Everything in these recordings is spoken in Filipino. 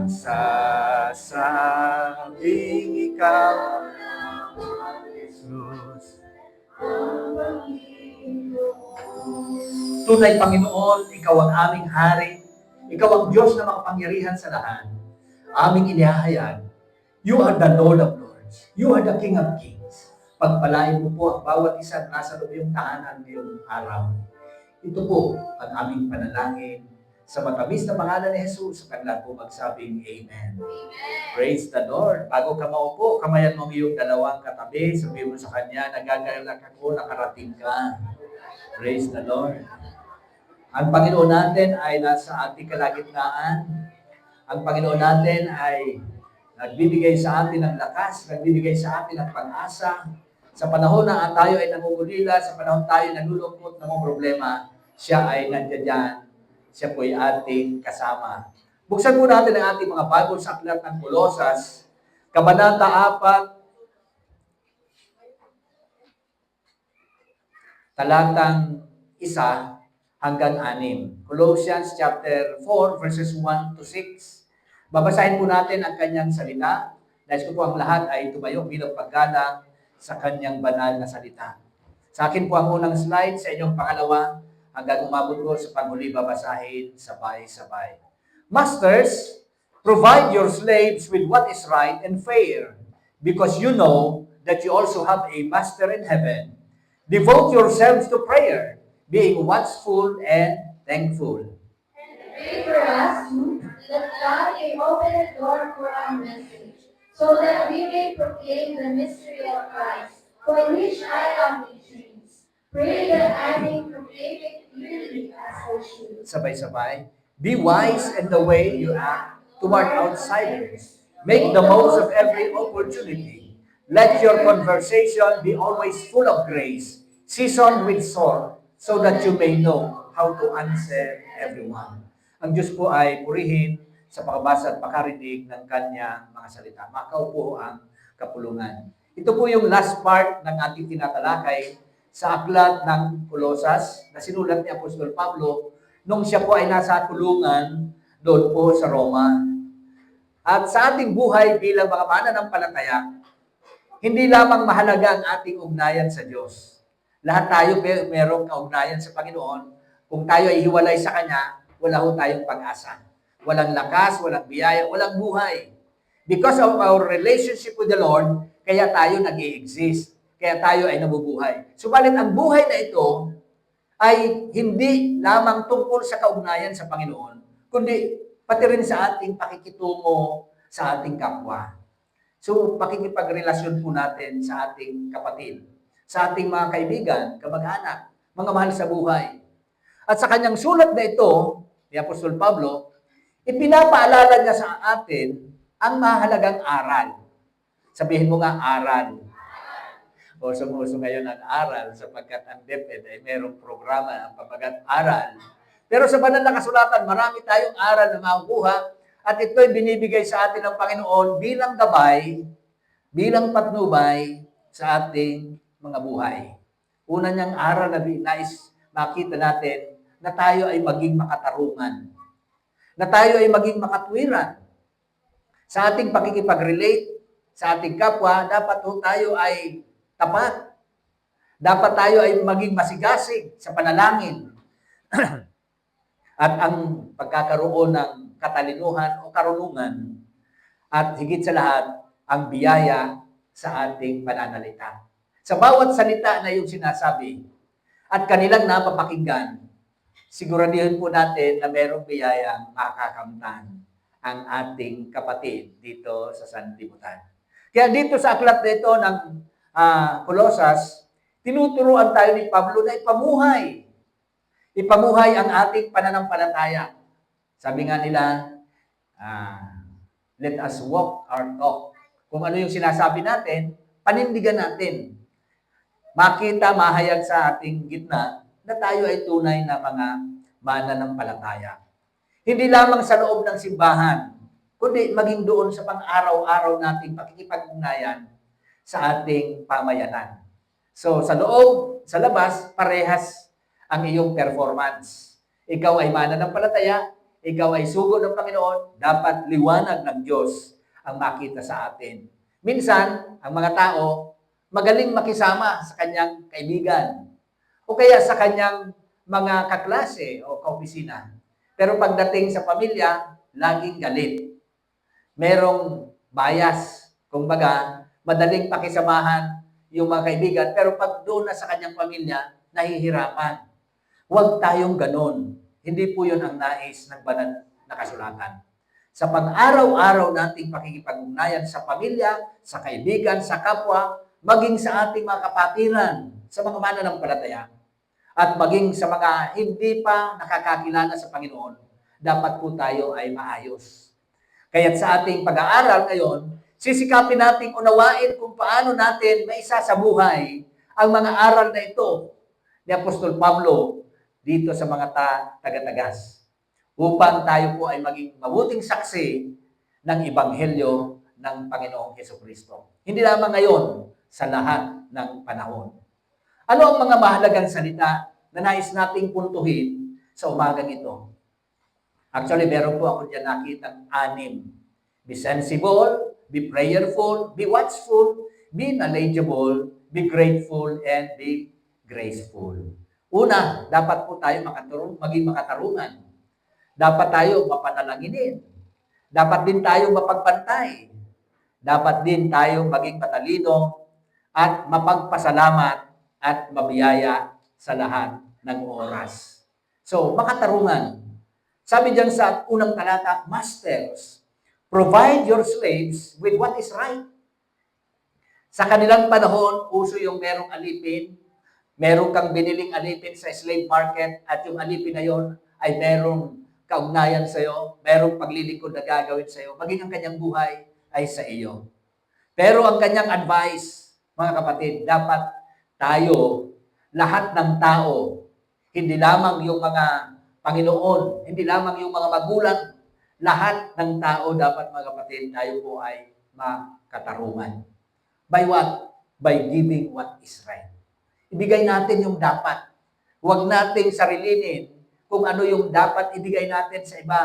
Magsasabing ikaw, Jesus. Tunay, Panginoon, Ikaw ang aming hari. Ikaw ang Diyos na makapangyarihan sa lahat. Aming inihahayag. You are the Lord of Lords. You are the King of Kings. Pagpalain mo po ang bawat isa na nasa loob yung tahanan ngayong araw. Ito po ang aming panalangin sa matamis na pangalan ni Jesus, sa kanila po magsabing Amen. Praise the Lord. Bago ka maupo, kamayan mo yung dalawang katabi. Sabihin mo sa kanya, nagagalak ako, nakarating ka. Praise the Lord. Ang Panginoon natin ay nasa ating kalagitnaan. Ang Panginoon natin ay nagbibigay sa atin ng lakas, nagbibigay sa atin ng pag-asa. Sa panahon na tayo ay nangungulila, sa panahon tayo nalulungkot ng mga problema, siya ay nandiyan dyan. Siya po ay ating kasama. Buksan po natin ang ating mga Bible sa aklat ng Kolosas, Kabanata 4, talatang 1 hanggang 6. Colossians chapter 4, verses 1 to 6. Babasahin po natin ang kanyang salita. Nais ko po ang lahat ay tumayo bilang paggalang sa kanyang banal na salita. Sa akin po ang unang slide, sa inyong pangalawa, hanggang umabot ko sa panghuli babasahin sabay-sabay. Masters, provide your slaves with what is right and fair, because you know that you also have a master in heaven. Devote yourselves to prayer, being watchful and thankful. And pray for us, that God may open the door for our message, so that we may proclaim the mystery of Christ, for which I am in chains. Pray that I may proclaim it clearly as I should. Sabay-sabay. Be wise in the way you act toward outsiders. Make the most of every opportunity. Let your conversation be always full of grace, seasoned with salt, so that you may know how to answer everyone. Ang Diyos po ay purihin sa pagbasa at pakarinig ng kanyang mga salita. Makaupo ang kapulungan. Ito po yung last part ng ating tinatalakay sa aklat ng Kolosas na sinulat ni Apostol Pablo nung siya po ay nasa kulungan doon po sa Roma. At sa ating buhay bilang mga mananampalataya, hindi lamang mahalaga ang ating ugnayan sa Diyos. Lahat tayo merong kaugnayan sa Panginoon. Kung tayo ay hiwalay sa Kanya, wala ho tayong pag-asa. Walang lakas, walang biyaya, walang buhay. Because of our relationship with the Lord, kaya tayo nag-i-exist. Kaya tayo ay nabubuhay. Subalit ang buhay na ito ay hindi lamang tungkol sa kaugnayan sa Panginoon, kundi pati rin sa ating pakikitungo sa ating kapwa. So, pakikipagrelasyon po natin sa ating kapatid, sa ating mga kaibigan, kamag-anak, mga mahal sa buhay. At sa kanyang sulat na ito, ni Apostol Pablo, ipinapaalala niya sa atin ang mahalagang aral. Sabihin mo nga, aral. Usong-uso ngayon ang aral sapagkat ang DepEd ay merong programa ang pamagat aral. Pero sa banal na kasulatan, marami tayong aral na makukuha at ito'y binibigay sa atin ng Panginoon bilang gabay, bilang patnubay sa ating mga buhay. Una niyang aral na nais makita natin na tayo ay maging makatarungan, na tayo ay maging makatwiran. Sa ating pakikipag-relate sa ating kapwa, dapat tayo ay tapat. Dapat tayo ay maging masigasig sa panalangin. At ang pagkakaroon ng katalinuhan o karunungan at higit sa lahat, ang biyaya sa ating pananalita. Sa bawat salita na yung sinasabi at kanilang napapakinggan, siguraduhin po natin na merong biyayang makakamtan ang ating kapatid dito sa sanlibutan. Kaya dito sa aklat na ito ng Kolosas, tinuturuan tayo ni Pablo na ipamuhay. Ipamuhay ang ating pananampalataya. Sabi nga nila, let us walk our talk. Kung ano yung sinasabi natin, panindigan natin. Makita, mahayag sa ating gitna na tayo ay tunay na mga mananampalataya. Hindi lamang sa loob ng simbahan, kundi maging doon sa pang-araw-araw nating pakikipag-ugnayan sa ating pamayanan. So, sa loob, sa labas, parehas ang iyong performance. Ikaw ay mananampalataya, ikaw ay sugo ng Panginoon, dapat liwanag ng Diyos ang makita sa atin. Minsan, ang mga tao, magaling makisama sa kanyang kaibigan o kaya sa kanyang mga kaklase o kaopisina. Pero pagdating sa pamilya, laging galit. Merong bias. Kumbaga, madaling pakisamahan yung mga kaibigan, pero pag doon na sa kanyang pamilya, nahihirapan. Huwag tayong ganon. Hindi po yun ang nais ng banal na kasulatan. Sa pang-araw-araw nating pakikipag-ugnayan sa pamilya, sa kaibigan, sa kapwa, maging sa ating mga kapatiran, sa mga mananampalataya, at maging sa mga hindi pa nakakakilala sa Panginoon, dapat po tayo ay maayos. Kaya't sa ating pag-aaral ngayon, sisikapin nating unawain kung paano natin maisa sa buhay ang mga aral na ito ni Apostol Pablo dito sa mga taga-tagas upang tayo po ay maging mabuting saksi ng Ebanghelyo ng Panginoong Jesucristo. Hindi lamang ngayon, sa lahat ng panahon. Ano ang mga mahalagang salita na nais nating puntuhin sa umagang ito? Actually, meron po ako dyan nakitang 6. Be sensible, be prayerful, be watchful, be knowledgeable, be grateful, and be graceful. Una, dapat po tayo maging makatarungan. Dapat tayo mapanalanginin. Dapat din tayo mapagpantay. Dapat din tayo maging matalino at mapagpasalamat at mabiyaya sa lahat ng oras. So, makatarungan. Sabi diyan sa unang talata, Masters, provide your slaves with what is right. Sa kanilang panahon, uso yung merong alipin, meron kang biniling alipin sa slave market at yung alipin na yon ay merong kaugnayan sa iyo, merong paglilingkod na gagawin sa iyo, maging ang kanyang buhay ay sa iyo. Pero ang kanyang advice, mga kapatid, dapat tayo, lahat ng tao, hindi lamang yung mga Panginoon, hindi lamang yung mga magulang, lahat ng tao dapat, mga kapatid, tayo po ay makatarungan. By what? By giving what is right. Ibigay natin yung dapat. Huwag nating sarilinin kung ano yung dapat ibigay natin sa iba.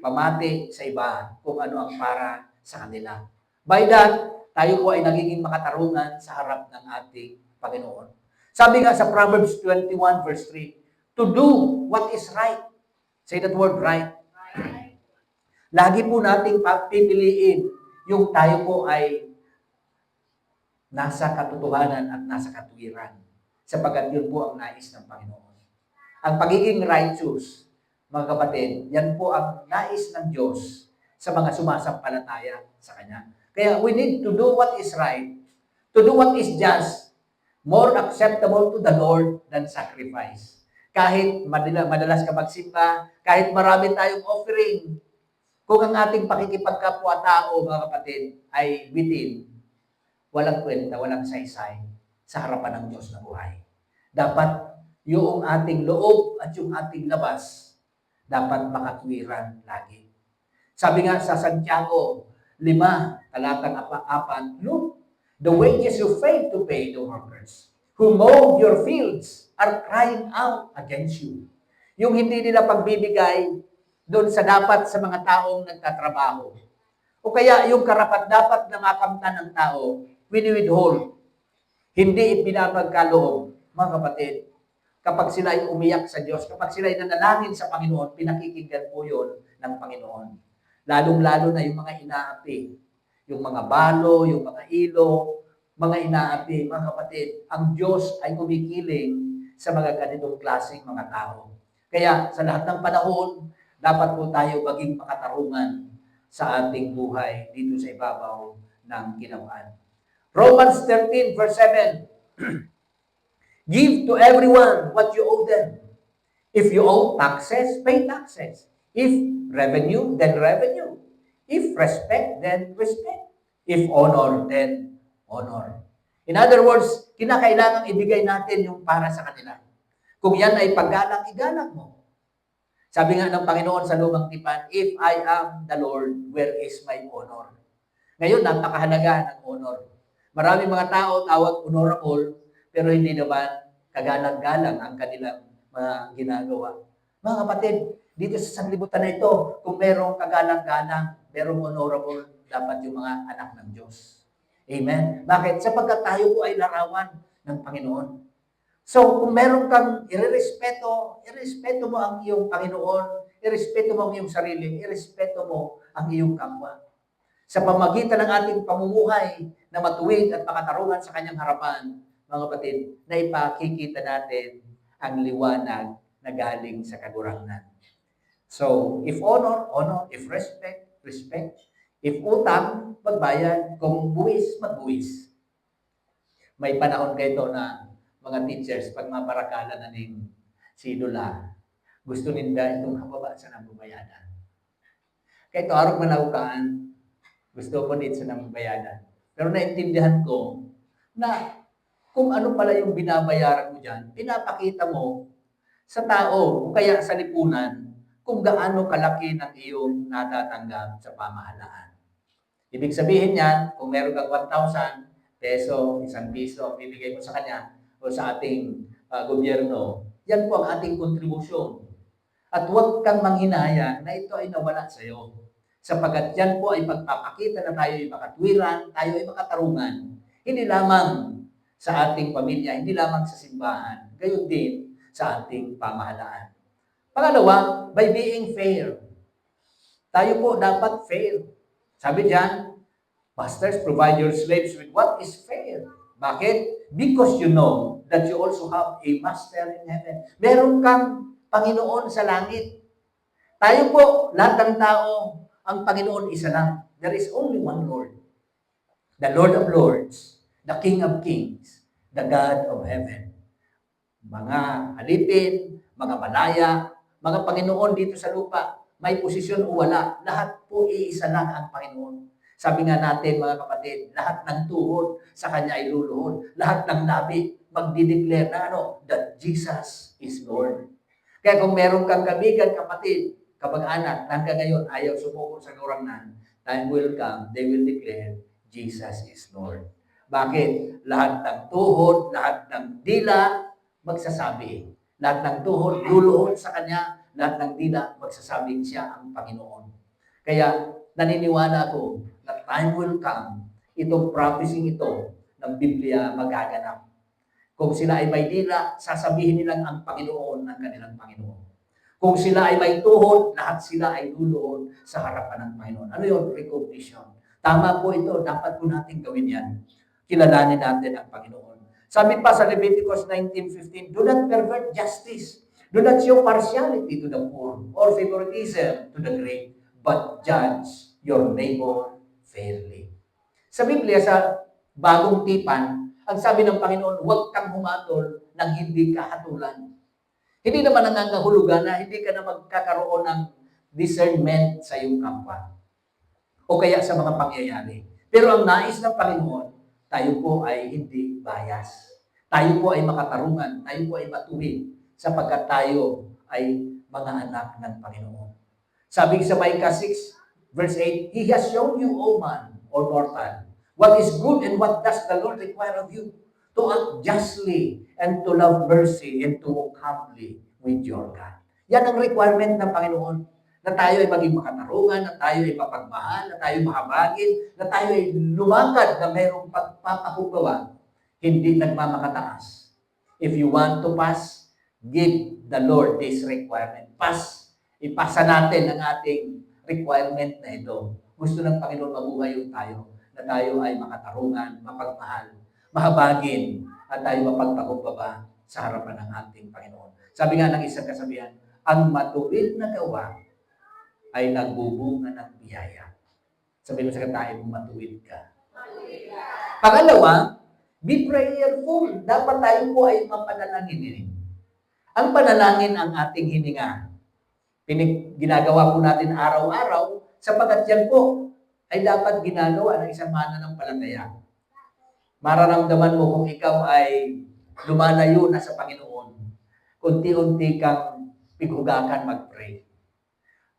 Pamati sa iba kung ano ang para sa kanila. By that, tayo po ay nagiging makatarungan sa harap ng ating Panginoon. Sabi nga sa Proverbs 21 verse 3, to do what is right. Say that word, right. Lagi po nating pipiliin yung tayo po ay nasa katotohanan at nasa katuwiran. Sapagat yun po ang nais ng Panginoon. Ang pagiging righteous, mga kapatid, yan po ang nais ng Diyos sa mga sumasampalataya sa Kanya. Kaya we need to do what is right, to do what is just, more acceptable to the Lord than sacrifice. Kahit madalas ka magsimba, kahit marami tayong offering, kung ang ating pakikipagkapwa-tao, mga kapatid, ay bitin, walang kwenta, walang saysay sa harapan ng Diyos na buhay. Dapat yung ating loob at yung ating labas, dapat makatwiran lagi. Sabi nga sa Santiago 5, talatang 4, look, the wages you fail to pay the workers who mow your fields are crying out against you. Yung hindi nila pagbibigay doon sa dapat sa mga taong nagtatrabaho. O kaya yung karapat-dapat na makamtan ng tao, wini-withhold. Hindi ipinapagkaloob, mga kapatid. Kapag sila ay umiyak sa Diyos, kapag sila ay nanalangin sa Panginoon, pinakikinggan po yun ng Panginoon. Lalong-lalo na yung mga inaapi, yung mga balo, yung mga ilo, mga inaapi, mga kapatid, ang Diyos ay kumikiling sa mga ganitong klaseng mga tao. Kaya sa lahat ng panahon, dapat po tayo maging makatarungan sa ating buhay dito sa ibabaw ng ginawan. Romans 13 verse 7, give to everyone what you owe them. If you owe taxes, pay taxes. If revenue, then revenue. If respect, then respect. If honor, then honor. In other words, kinakailangan ibigay natin yung para sa kanila. Kung yan ay paggalang, igalang mo. Sabi nga ng Panginoon sa Lumang Tipan, if I am the Lord, where is my honor? Ngayon, napakahalaga ng honor. Maraming mga tao tawag honorable, pero hindi naman kagalang-galang ang kanilang mga ginagawa. Mga kapatid, Dito sa sanlibutan na ito, kung merong kagalang-galang, merong honorable, dapat yung mga anak ng Diyos. Amen? Bakit? Sapagkat tayo po ay larawan ng Panginoon. So, kung meron kang irespeto mo ang iyong Panginoon, irespeto mo ang iyong sarili, irespeto mo ang iyong kapwa. Sa pamagitan ng ating pamumuhay na matuwid at makatarungan sa kanyang harapan, mga kapatid, na ipakikita natin ang liwanag na galing sa kagurangan. So, if honor, honor. If respect, respect. If utang, magbayad. Kung buwis, magbuwis. May panahon kayo na mga teachers, pag mabarakalan na ning sidula, gusto ninda itong hababa sa nabubayadan. Kaya ito, harap manaukaan, gusto ko dito sa nabubayadan. Pero naintindihan ko na kung ano pala yung binabayaran mo dyan, pinapakita mo sa tao o kaya sa lipunan kung gaano kalaki ng iyong natatanggap sa pamahalaan. Ibig sabihin niyan, kung meron kang 1,000 peso, 1 piso, bibigay mo sa kanya o sa ating gobyerno, yan po ang ating kontribusyon. At huwag kang manghinaya na ito ay nawala sa iyo. Sapagat yan po ay pagpapakita na tayo ay makatwiran, tayo ay makatarungan. Hindi lamang sa ating pamilya, hindi lamang sa simbahan, gayon din sa ating pamahalaan. Pangalawa, by being fair. Tayo po dapat fair. Sabi diyan, masters, provide your slaves with what is fair. Bakit? Because you know that you also have a master in heaven. Meron kang Panginoon sa langit. Tayo po, lahat ng tao, ang Panginoon isa lang. There is only one Lord. The Lord of Lords, the King of Kings, the God of heaven. Mga alipin, mga malaya, mga Panginoon dito sa lupa, may posisyon o wala, lahat po iisa lang ang Panginoon. Sabi nga natin mga kapatid, lahat ng tuhod sa Kanya ay luluhod. Lahat ng labi magdideclare na that Jesus is Lord. Kaya kung meron kang kaibigan, kapatid, kamag-anak, hanggang ngayon ayaw sumuko sa karangalan, time will come, they will declare, Jesus is Lord. Bakit? Lahat ng tuhod, lahat ng dila, magsasabi. Lahat ng tuhod, luluhod sa Kanya, lahat ng dila, magsasabing siya ang Panginoon. Kaya naniniwala ako na time will come, itong prophecy ito ng Biblia magaganap. Kung sila ay may dila, sasabihin nilang ang Panginoon ang kanilang Panginoon. Kung sila ay may tuhod, lahat sila ay luluhod sa harapan ng Panginoon. Ano yun? Recognition. Tama po ito. Dapat po natin gawin yan. Kilalanin natin ang Panginoon. Sabi pa sa Leviticus 19:15, do not pervert justice. Do not show partiality to the poor or favoritism to the great, but judge your neighbor fairly. Sa Biblia, sa Bagong Tipan, ang sabi ng Panginoon, huwag kang humatol ng hindi kahatulan. Hindi naman nangangahulugan na hindi ka na magkakaroon ng discernment sa iyong kapwa o kaya sa mga pangyayari. Pero ang nais ng Panginoon, tayo po ay hindi bias. Tayo po ay makatarungan, tayo po ay matuwid sapagkat tayo ay mga anak ng Panginoon. Sabi sa Micah 6, verse 8, He has shown you, O man, or mortal, what is good and what does the Lord require of you? To act justly and to love mercy and to walk humbly with your God. Yan ang requirement ng Panginoon. Na tayo ay maging makatarungan, na tayo ay mapagmahal, na tayo ay mahabagin, na tayo ay lumakad na mayroong pagpapakubawa, hindi nagmamakataas. If you want to pass, give the Lord this requirement. Ipasa natin ang ating requirement na ito. Gusto ng Panginoon mabuhay yung tayo, na tayo ay makatarungan, mapagmahal, mahabagin, at tayo mapagpakumbaba sa harapan ng ating Panginoon. Sabi nga ng isang kasabihan, ang matuwid na gawa ay nagbubunga ng biyaya. Sabi mo sa katayin, matuwid ka. Pangalawa, be prayerful. Dapat tayo po ay mapanalangin. Ang panalangin ang ating hininga. Ginagawa po natin araw-araw sapagkat yan po ay dapat ginagawa ng isang mananampalataya. Mararamdaman mo kung ikaw ay lumalayo na sa Panginoon. Unti-unti kang pighugakan mag-pray.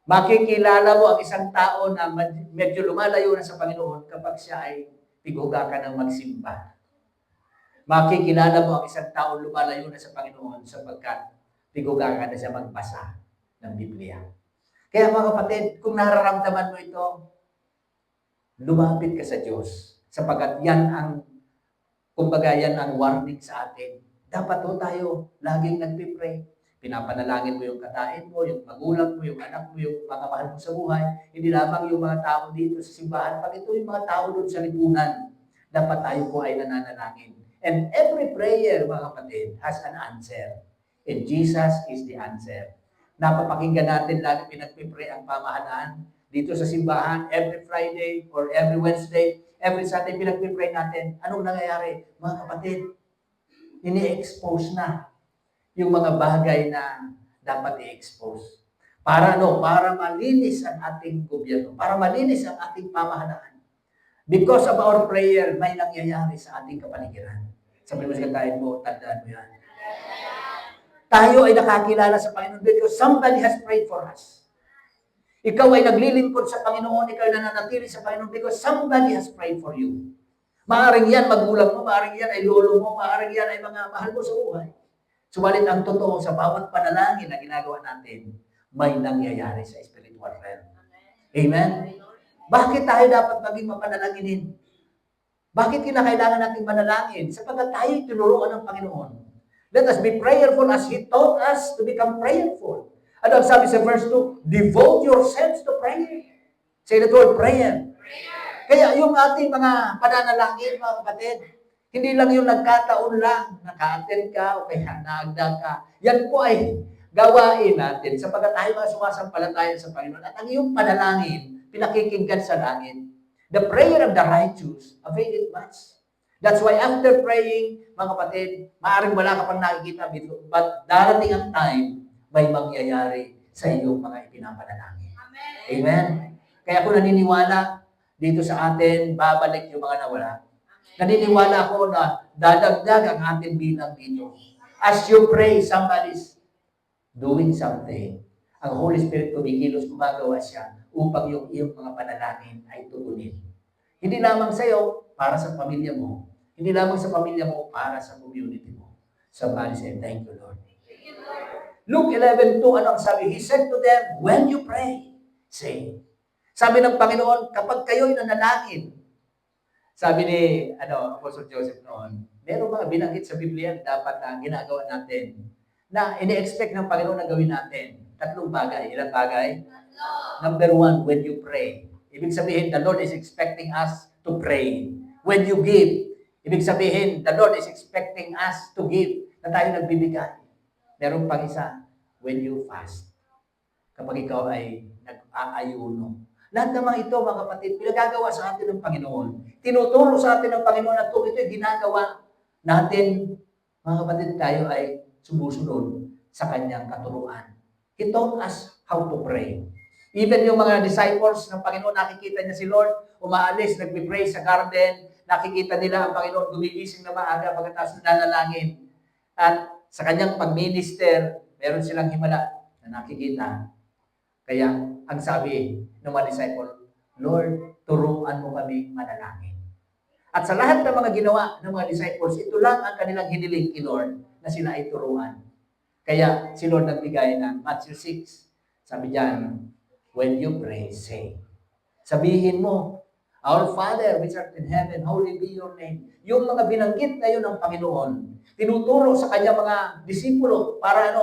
Makikilala mo ang isang tao na medyo lumalayo na sa Panginoon kapag siya ay pighugakan ng magsimba. Makikilala mo ang isang tao lumalayo na sa Panginoon sapagkat pighugakan na siya magbasa. ng Biblia. Kaya mga kapatid, kung nararamdaman mo ito, lumapit ka sa Diyos. Sapagkat kumbaga yan ang warning sa atin. Dapat tayo laging nagpipray. Pinapanalangin mo yung katain mo, yung magulang mo, yung anak mo, yung mga mahal mo sa buhay. Hindi lamang yung mga tao dito sa simbahan, pag ito yung mga tao doon sa lipunan. Dapat tayo po ay nananalangin. And every prayer, mga kapatid, has an answer. And Jesus is the answer. Napapakinggan natin lagi pinagpipray ang pamahalaan dito sa simbahan every Friday or every Wednesday, every Sunday pinagpipray natin. Anong nangyayari? Mga kapatid, ini-expose na yung mga bagay na dapat i-expose. Para Para malinis ang ating gobyerno, para malinis ang ating pamahalaan. Because of our prayer, may nangyayari sa ating kapaligiran. Sabi mo sa tayo mo, tandaan mo yan. Tayo ay nakakilala sa Panginoon because somebody has prayed for us. Ikaw ay naglilingkod sa Panginoon, ikaw ay nananatili sa Panginoon because somebody has prayed for you. Maaring yan magulang mo, maaring yan ay lolo mo, maaring yan ay mga mahal mo sa buhay. Subalit ang totoo sa bawat panalangin na ginagawa natin, may nangyayari sa spiritual realm. Amen? Bakit tayo dapat maging mapanalanginin? Bakit kinakailangan natin manalangin? Sapagkat tayo tinuruan ng Panginoon. Let us be prayerful as He taught us to become prayerful. Ano ang sabi sa verse 2? Devote yourselves to prayer. Say the word prayer. Kaya yung ating mga pananalangin, mga kapatid, hindi lang yung nagkataon lang, naka-attend ka o kaya naagda ka. Yan po ay gawain natin sapagkat tayo mga sumasampalataya sa Panginoon. At ang iyong panalangin, pinakikinggan sa langit. The prayer of the righteous availeth much. That's why after praying, mga kapatid, maaaring wala ka pang nakikita dito, but darating ang time, may mangyayari sa iyong mga ipinapanalangin. Amen? Amen? Kaya ako naniniwala dito sa atin, babalik yung mga nawala. Naniniwala ako na dadagdag ang ating bilang dito. As you pray, somebody's doing something. Ang Holy Spirit kumikilos, gumagawa siya upang yung iyong mga panalangin ay tugunin. Hindi lamang sa iyo, para sa pamilya mo. Hindi lamang sa pamilya mo, para sa community mo. Somebody say, thank you, Lord. Luke 11:2, ano ang sabi? He said to them, when you pray, say. Sabi ng Panginoon, kapag kayo'y nanalangin, sabi ni Apostle Joseph noon, meron mga binanggit sa Biblia dapat na ginagawa natin na ini-expect ng Panginoon na gawin natin. 3 bagay. Ilang bagay? Number 1, when you pray. Ibig sabihin, the Lord is expecting us to pray. When you give, ibig sabihin, the Lord is expecting us to give, na tayo nagbibigay. Meron pang isa, when you fast. Kapag ikaw ay nag-aayuno. Lahat naman ito, mga kapatid, pinagagawa sa atin ng Panginoon. Tinuturo sa atin ng Panginoon at kung ito'y ginagawa natin, mga kapatid, tayo ay sumusunod sa kanyang katuruan. He taught us how to pray. Even yung mga disciples ng Panginoon, nakikita niya si Lord, umaalis, nagpipray sa garden, nakikita nila ang Panginoon gumigising na maaga pagkatapos nanalangin. At sa kanyang pag-minister, meron silang himala na nakikita. Kaya, ang sabi ng mga disciple, Lord, turuan mo kami manalangin. At sa lahat ng mga ginawa ng mga disciples, ito lang ang kanilang hiniling kay Lord na sila ay turuan. Kaya si Lord nagbigay ng Matthew 6. Sabi diyan, when you pray, say. Sabihin mo, Our Father, which art in heaven, holy be your name. Yung mga binanggit na yun ng Panginoon, tinuturo sa kanyang mga disipulo para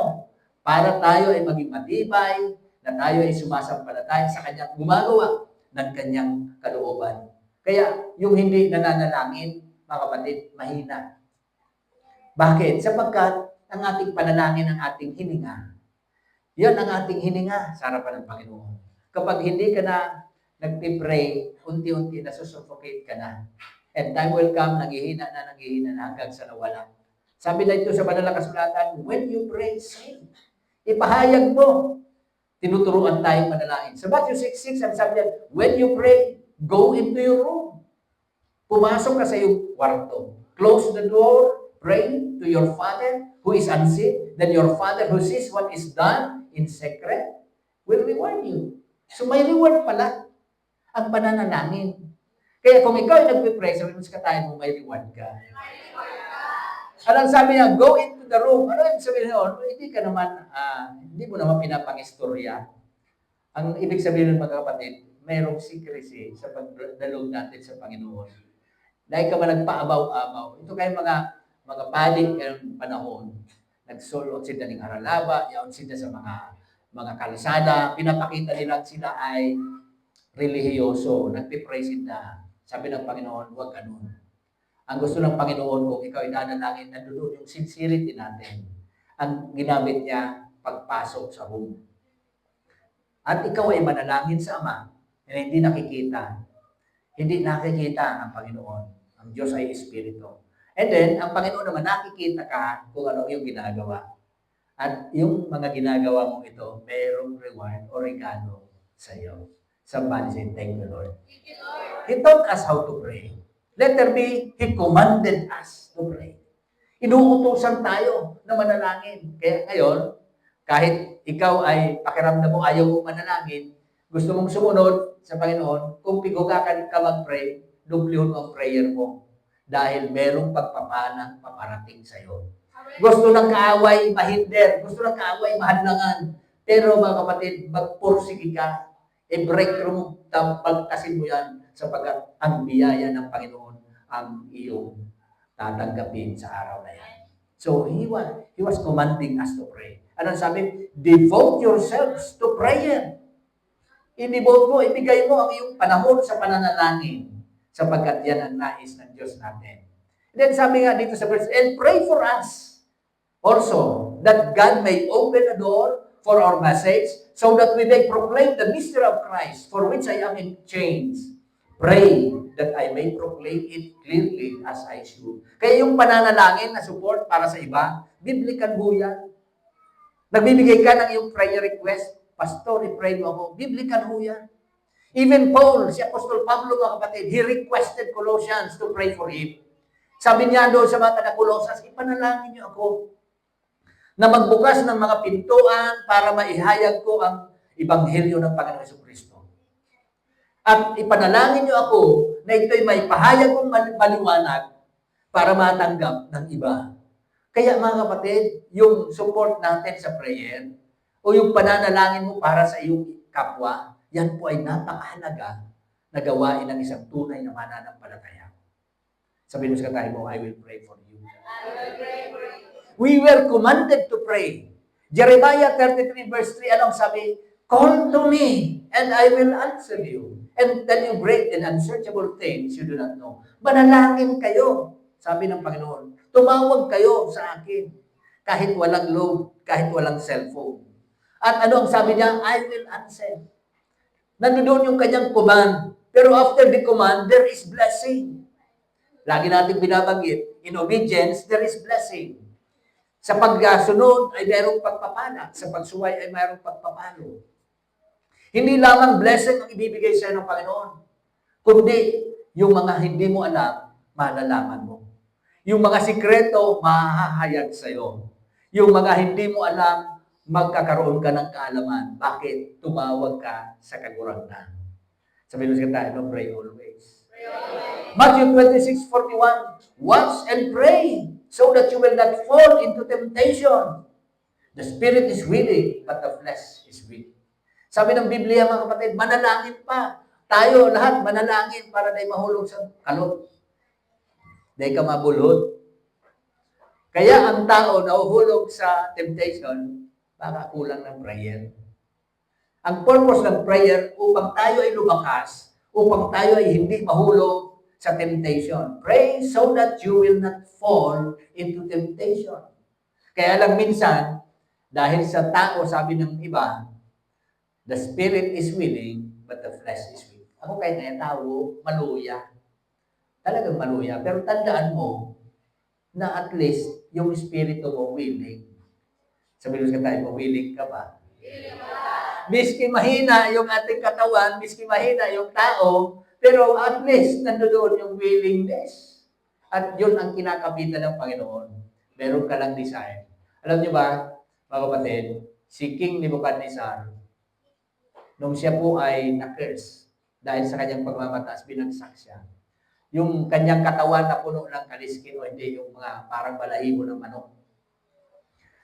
Para tayo ay maging matibay, na tayo ay sumasampalataya sa kanyang gumagawa ng kanyang kalooban. Kaya yung hindi nananalangin, mga kapatid, mahina. Bakit? Sapagkat ang ating panalangin, ang ating hininga, yan ang ating hininga sa harapan ng Panginoon. Kapag hindi ka na nagpipray, unti-unti nasusuffocate ka na. And time will come, naghihina na hanggang sa nawala. Sabi na ito sa banal na kasulatan, when you pray, say. Ipahayag mo. Tinuturuan tayong manalangin. Sa Matthew 6:6, ang sabi niya, when you pray, go into your room. Pumasok ka sa iyong kwarto. Close the door, pray to your Father who is unseen. Then your Father who sees what is done in secret will reward you. So may reward pala ang pananalangin. Kaya kung ikaw ay nagpipray, sabi mo sa katayan mo, may reward ka. Anong sabi niya? Go into the room. Ano yung sabihin noon? Hindi mo naman pinapangistorya. Ang ibig sabihin ng mga kapatid, mayroong secrecy sa pagdalog natin sa Panginoon. Dahil ka ba nagpaabaw-abaw? Ito kayo mga padi ngayong panahon. Nagsulot sila ng haralaba, yaon sila sa mga kalsada, pinapakita nila sila ay relihiyoso, nagpipray sila. Sabi ng Panginoon, huwag ganun. Ang gusto ng Panginoon, kung ikaw ay nanalangin, nandun yung sincerity natin. Ang ginamit niya, pagpasok sa room. At ikaw ay manalangin sa Ama na hindi nakikita. Hindi nakikita ang Panginoon. Ang Diyos ay Espiritu. And then, ang Panginoon naman, nakikita ka kung ano yung ginagawa. At yung mga ginagawa mo ito, mayroong reward o regalo sa iyo. Somebody say, thank you, Lord. He taught us how to pray. Letter B, He commanded us to pray. Inuutosan tayo na manalangin. Kaya ngayon, kahit ikaw ay pakiramdam mo ayaw mo manalangin, gusto mong sumunod sa Panginoon, kung pigugakan ka mag-pray, dublihon mo ang prayer mo. Dahil merong pagpapanang paparating sa iyo. Gusto ng kaaway mahinder, gusto ng kaaway mahadlangan. Pero mga kapatid, magpursige ka, i-breakthrough mo, pagtasin mo yan, sapagkat ang biyaya ng Panginoon ang iyong tatanggapin sa araw na yan. So, He was commanding us to pray. Ano sabi? Devote yourselves to prayer. I-devote mo, ibigay mo ang iyong panahon sa pananalangin, sapagkat yan ang nais ng Diyos natin. And then sabi nga dito sa verse, and pray for us also, that God may open a door for our message, so that we may proclaim the mystery of Christ, for which I am in chains. Pray that I may proclaim it clearly as I should. Kaya yung pananalangin na support para sa iba, biblical ho yan. Nagbibigay ka ng iyong prayer request, Pastor, i-pray mo ako. Biblical ho yan. Even Paul, si Apostol Pablo, mga kapatid, he requested Colossians to pray for him. Sabi niya doon sa mga taga-Colossus, ipanalangin niyo ako na magbukas ng mga pintuan para maihayag ko ang Ebanghelyo ng Panginoon Jesucristo. At ipanalangin niyo ako na ito'y may pahayag kong maliwanag para matanggap ng iba. Kaya mga kapatid, yung support natin sa prayer o yung pananalangin mo para sa iyong kapwa, yan po ay napakahalaga na gawain ng isang tunay na mananampalataya. Sabihin mo sa katabi mo, I will pray for you. I will pray for you. We were commanded to pray. Jeremiah 33 verse 3, anong sabi? Call to me, and I will answer you, and tell you great and unsearchable things you do not know. Manalangin kayo, sabi ng Panginoon. Tumawag kayo sa akin, kahit walang load, kahit walang cellphone. At ano ang sabi niya? I will answer. Nandoon yung kanyang command. Pero after the command, there is blessing. Lagi natin binabanggit, in obedience, there is blessing. Sa pagsunod ay mayroong pagpapala. Sa pagsuway ay mayroong pagpapalo. Hindi lamang blessing ang ibibigay sa iyo ng Panginoon, kundi yung mga hindi mo alam, malalaman mo. Yung mga sikreto, mahahayag sa iyo. Yung mga hindi mo alam, magkakaroon ka ng kaalaman. Bakit? Tumawag ka sa kagurangnan. Sabi mo sa tayo, pray always. Matthew 26:41, watch and pray so that you will not fall into temptation. The spirit is willing, but the flesh is weak. Sabi ng Biblia, mga kapatid, manalangin pa. Tayo lahat manalangin para na mahulog sa kalot. Dahil ka mabulot. Kaya ang tao nahuhulog sa temptation, baka kulang ng prayer. Ang purpose ng prayer, upang tayo ay lumakas, upang tayo ay hindi mahulog sa temptation. Pray so that you will not fall into temptation. Kaya lang minsan, dahil sa tao, sabi ng iba, the spirit is willing, but the flesh is weak. Ako kahit na tao, maluya. Talagang maluya. Pero tandaan mo, na at least, yung espiritu mo willing. Sabi ko tayo, willing ka ba? Miski mahina yung ating katawan, miski mahina yung tao, pero at least nandoon yung willingness. At yun ang kinakapitan ng Panginoon. Meron ka lang desire. Alam niyo ba, mga kapatid, si King Nebuchadnezzar, nung siya po ay na-curse dahil sa kanyang pagmamataas, binagsak siya. yung kanyang katawan na puno ng kaliskin o hindi yung mga parang balahibo ng manok.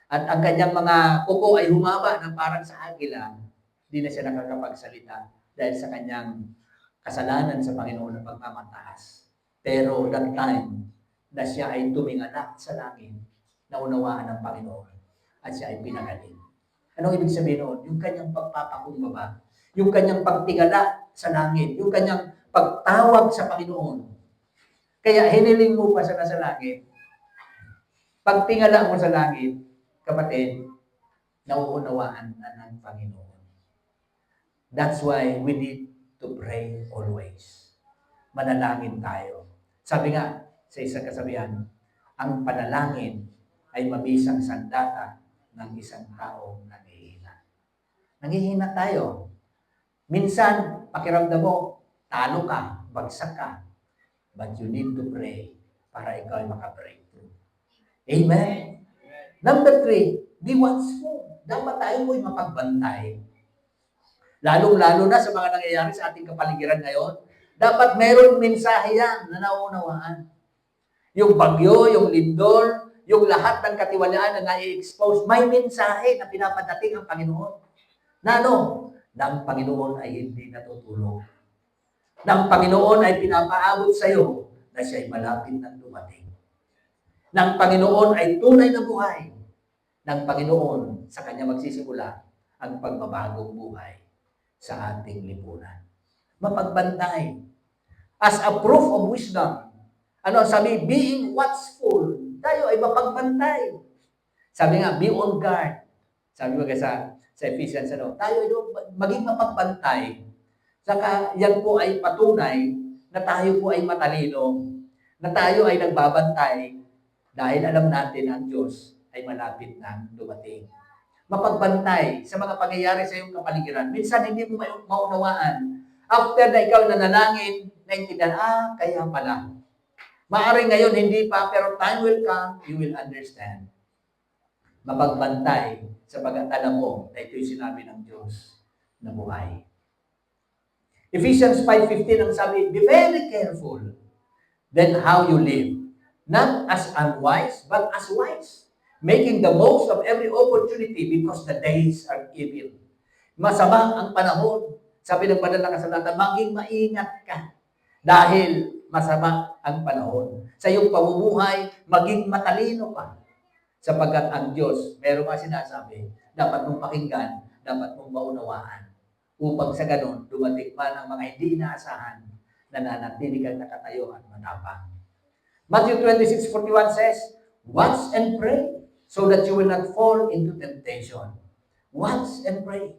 At ang kanyang mga kuko ay humaba ng parang sa agila, hindi na siya nakakapagsalita dahil sa kanyang kasalanan sa Panginoon ng pagmamataas. Pero that time na siya ay tuminganak sa langit, naunawaan ng Panginoon at siya ay pinagaling. Anong ibig sabihin noon? Yung kanyang pagpapakumbaba, yung kanyang pagtingala sa langit, yung kanyang pagtawag sa Panginoon. Kaya hiniling mo pa siya na sa langit. Pagtingala mo sa langit, kapatid, nauunawaan na ng Panginoon. That's why we need to pray always. Manalangin tayo. Sabi nga sa isang kasabihan, ang panalangin ay mabisang sandata ng isang taong nangihina. Nangihina tayo. Minsan, pakiramdam mo, talo ka, bagsak ka. But you need to pray para ikaw ay maka-breakthrough. Amen? Number 3, be watchful. Dapat tayo mo'y mapagbantay. Lalong-lalo na sa mga nangyayari sa ating kapaligiran ngayon, dapat meron mensahe yan na nauunawaan. Yung bagyo, yung lindol, yung lahat ng katiwalaan na nai-expose, may mensahe na pinapadating ang Panginoon. Na ano? Na ang Panginoon ay hindi natutulog. Na ang Panginoon ay pinapaabot sa iyo na siya ay malapit ng dumating. Na ang Panginoon ay tunay na buhay. Na ang Panginoon sa Kanya magsisimula ang pagbabagong buhay sa ating lipunan. Mapagbantay. As a proof of wisdom, ano sabi? Being watchful. Tayo ay mapagbantay. Sabi nga, be on guard. Sabi mo sa Ephesians, tayo ay maging mapagbantay. Saka yan po ay patunay na tayo po ay matalino, na tayo ay nagbabantay dahil alam natin ang Diyos ay malapit na dumating. Mapagbantay sa mga pangyayari sa iyong kapaligiran. Minsan hindi mo maunawaan. After na ikaw nanalangin, naintindihan, kaya pala. Maaring ngayon hindi pa, pero time will come, you will understand. Mapagbantay sapagat alam mo na ito'y sinabi ng Diyos na buhay. Ephesians 5:15 ang sabi, be very careful then how you live, not as unwise, but as wise, making the most of every opportunity because the days are evil. Masama ang panahon. Sabi ng banal na kasulatan, maging maingat ka dahil masama ang panahon. Sa iyong pamumuhay, maging matalino ka. Sapagkat ang Diyos, meron nga sinasabi, dapat mong pakinggan, dapat mong maunawaan. Upang sa ganon, dumating pa ng mga hindi inaasahan na nanatili kang nakatayo at matapang. Matthew 26:41 says, watch and pray so that you will not fall into temptation. Watch and pray.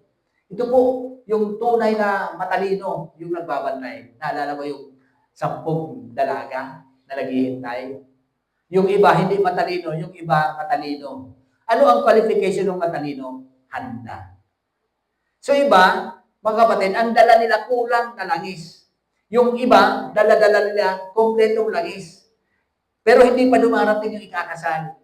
Ito po, yung tunay na matalino, yung nagbabantay. Naalala mo yung 10 dalaga na naghihintay? Yung iba hindi matalino, yung iba matalino. Ano ang qualification ng matalino? Handa. So iba, mga kapatid, ang dala nila kulang na langis. Yung iba, dala-dala nila kompletong langis. Pero hindi pa dumarating yung ikakasal.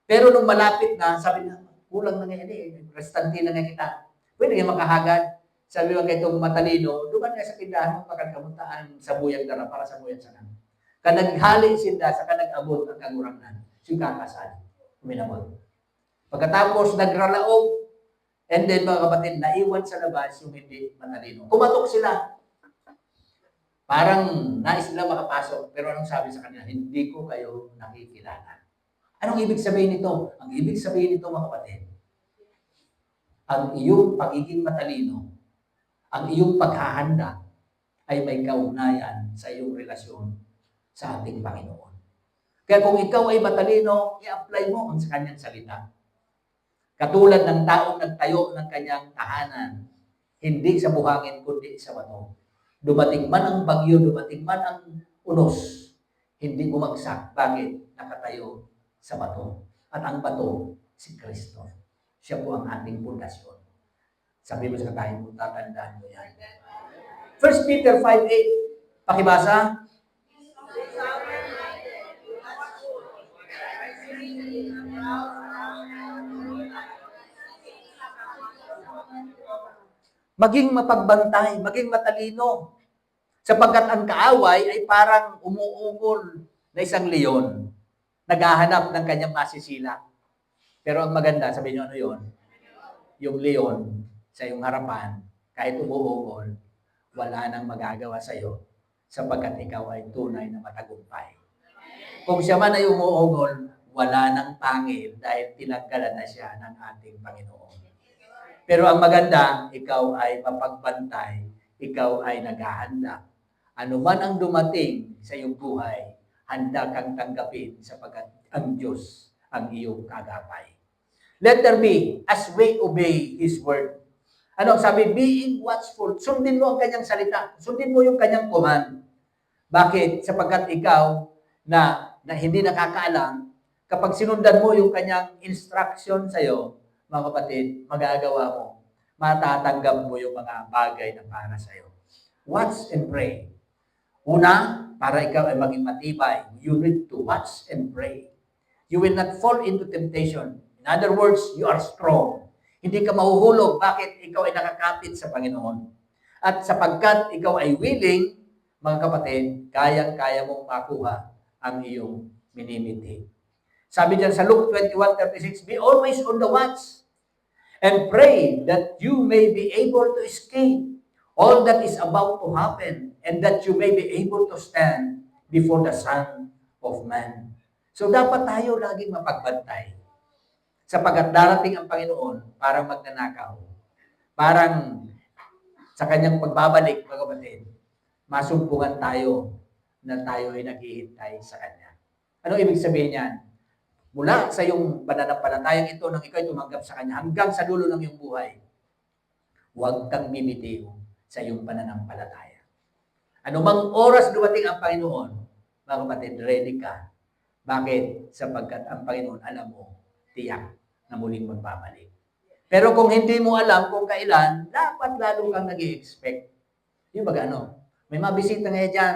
Pero nung malapit na, sabi na, kulang na ngayon restante na nga kita. Pwede nga makahagad. Sabi mo kay itong matalino, duman nga sa tindahan mo, pagkakamuntaan sa buyang dara para sa buyang sanan. Kanaghali sinda sa kanag-abot ang kagurangnan. Yung kakasal. Uminabot. Pagkatapos, nagralaog. And then, mga kapatid, naiwan sa labas yung hindi matalino. Kumatok sila. Parang nais nila makapasok. Pero anong sabi sa kanila? Hindi ko kayo nakikilala. Anong ibig sabihin nito? Ang ibig sabihin nito, mga kapatid, ang iyong pagiging matalino, ang iyong paghahanda, ay may kaugnayan sa iyong relasyon sa ating Panginoon. Kaya kung ikaw ay matalino, i-apply mo ang sa kanyang salita. Katulad ng taong nagtayo ng kanyang tahanan, hindi sa buhangin kundi sa bato. Dumating man ang bagyo, dumating man ang unos, hindi bumagsak. Bakit? Nakatayo sa bato. At ang bato, si Kristo. Siya po ang ating pundasyon. Sabi mo sa katahin mo, tatandaan mo yan. 1 Peter 5:8, pakibasa. Maging mapagbantay, maging matalino. Sapagkat ang kaaway ay parang umuungol na isang leon. Naghahanap ng kanyang masisila. Pero ang maganda, sabi niyo ano yun? Yung leon sa iyong harapan, kahit umuungol, wala nang magagawa sa iyo sapagkat ikaw ay tunay na matagumpay. Kung siya man ay umuungol, wala nang pangil dahil tinanggalan na siya ng ating Panginoon. Pero ang maganda, ikaw ay mapagbantay, ikaw ay naghahanda. Ano man ang dumating sa iyong buhay, handa kang tanggapin sapagkat ang Diyos ang iyong kagapay. Letter B, as we obey His word. Ano sabi? Being watchful. Sundin mo ang kanyang salita. Sundin mo yung kanyang command. Bakit? Sapagkat ikaw na hindi nakakaalam, kapag sinundan mo yung kanyang instruction sa iyo, mga kapatid, magagawa mo. Matatanggap mo yung mga bagay na para sa iyo. Watch and pray. Una, para ikaw ay maging matibay, you need to watch and pray. You will not fall into temptation. In other words, you are strong. Hindi ka mahuhulog. Bakit? Ikaw ay nakakapit sa Panginoon. At sapagkat ikaw ay willing, mga kapatid, kayang-kaya mong makuha ang iyong minimiti. Sabi diyan sa Luke 21:36, be always on the watch and pray that you may be able to escape all that is about to happen and that you may be able to stand before the Son of Man. So dapat tayo laging mapagbantay. Sapagkat darating ang Panginoon parang magnanakaw. Parang sa kanyang pagbabalik, mga kapatid, masumpungan tayo na tayo ay naghihintay sa Kanya. Ano ibig sabihin niyan? Mula sa iyong pananampalatayang ito nang ikaw ay tumanggap sa Kanya hanggang sa dulo ng iyong buhay, huwag kang bibitiw sa iyong pananampalataya. Anumang oras dumating ang Panginoon, mga kapatid, ready ka. Bakit? Sapagkat ang Panginoon, alam mo, tiyak na muling magbabalik. Pero kung hindi mo alam kung kailan, dapat lalo kang nag-i-expect. Yung baga may mabisita ngayon dyan.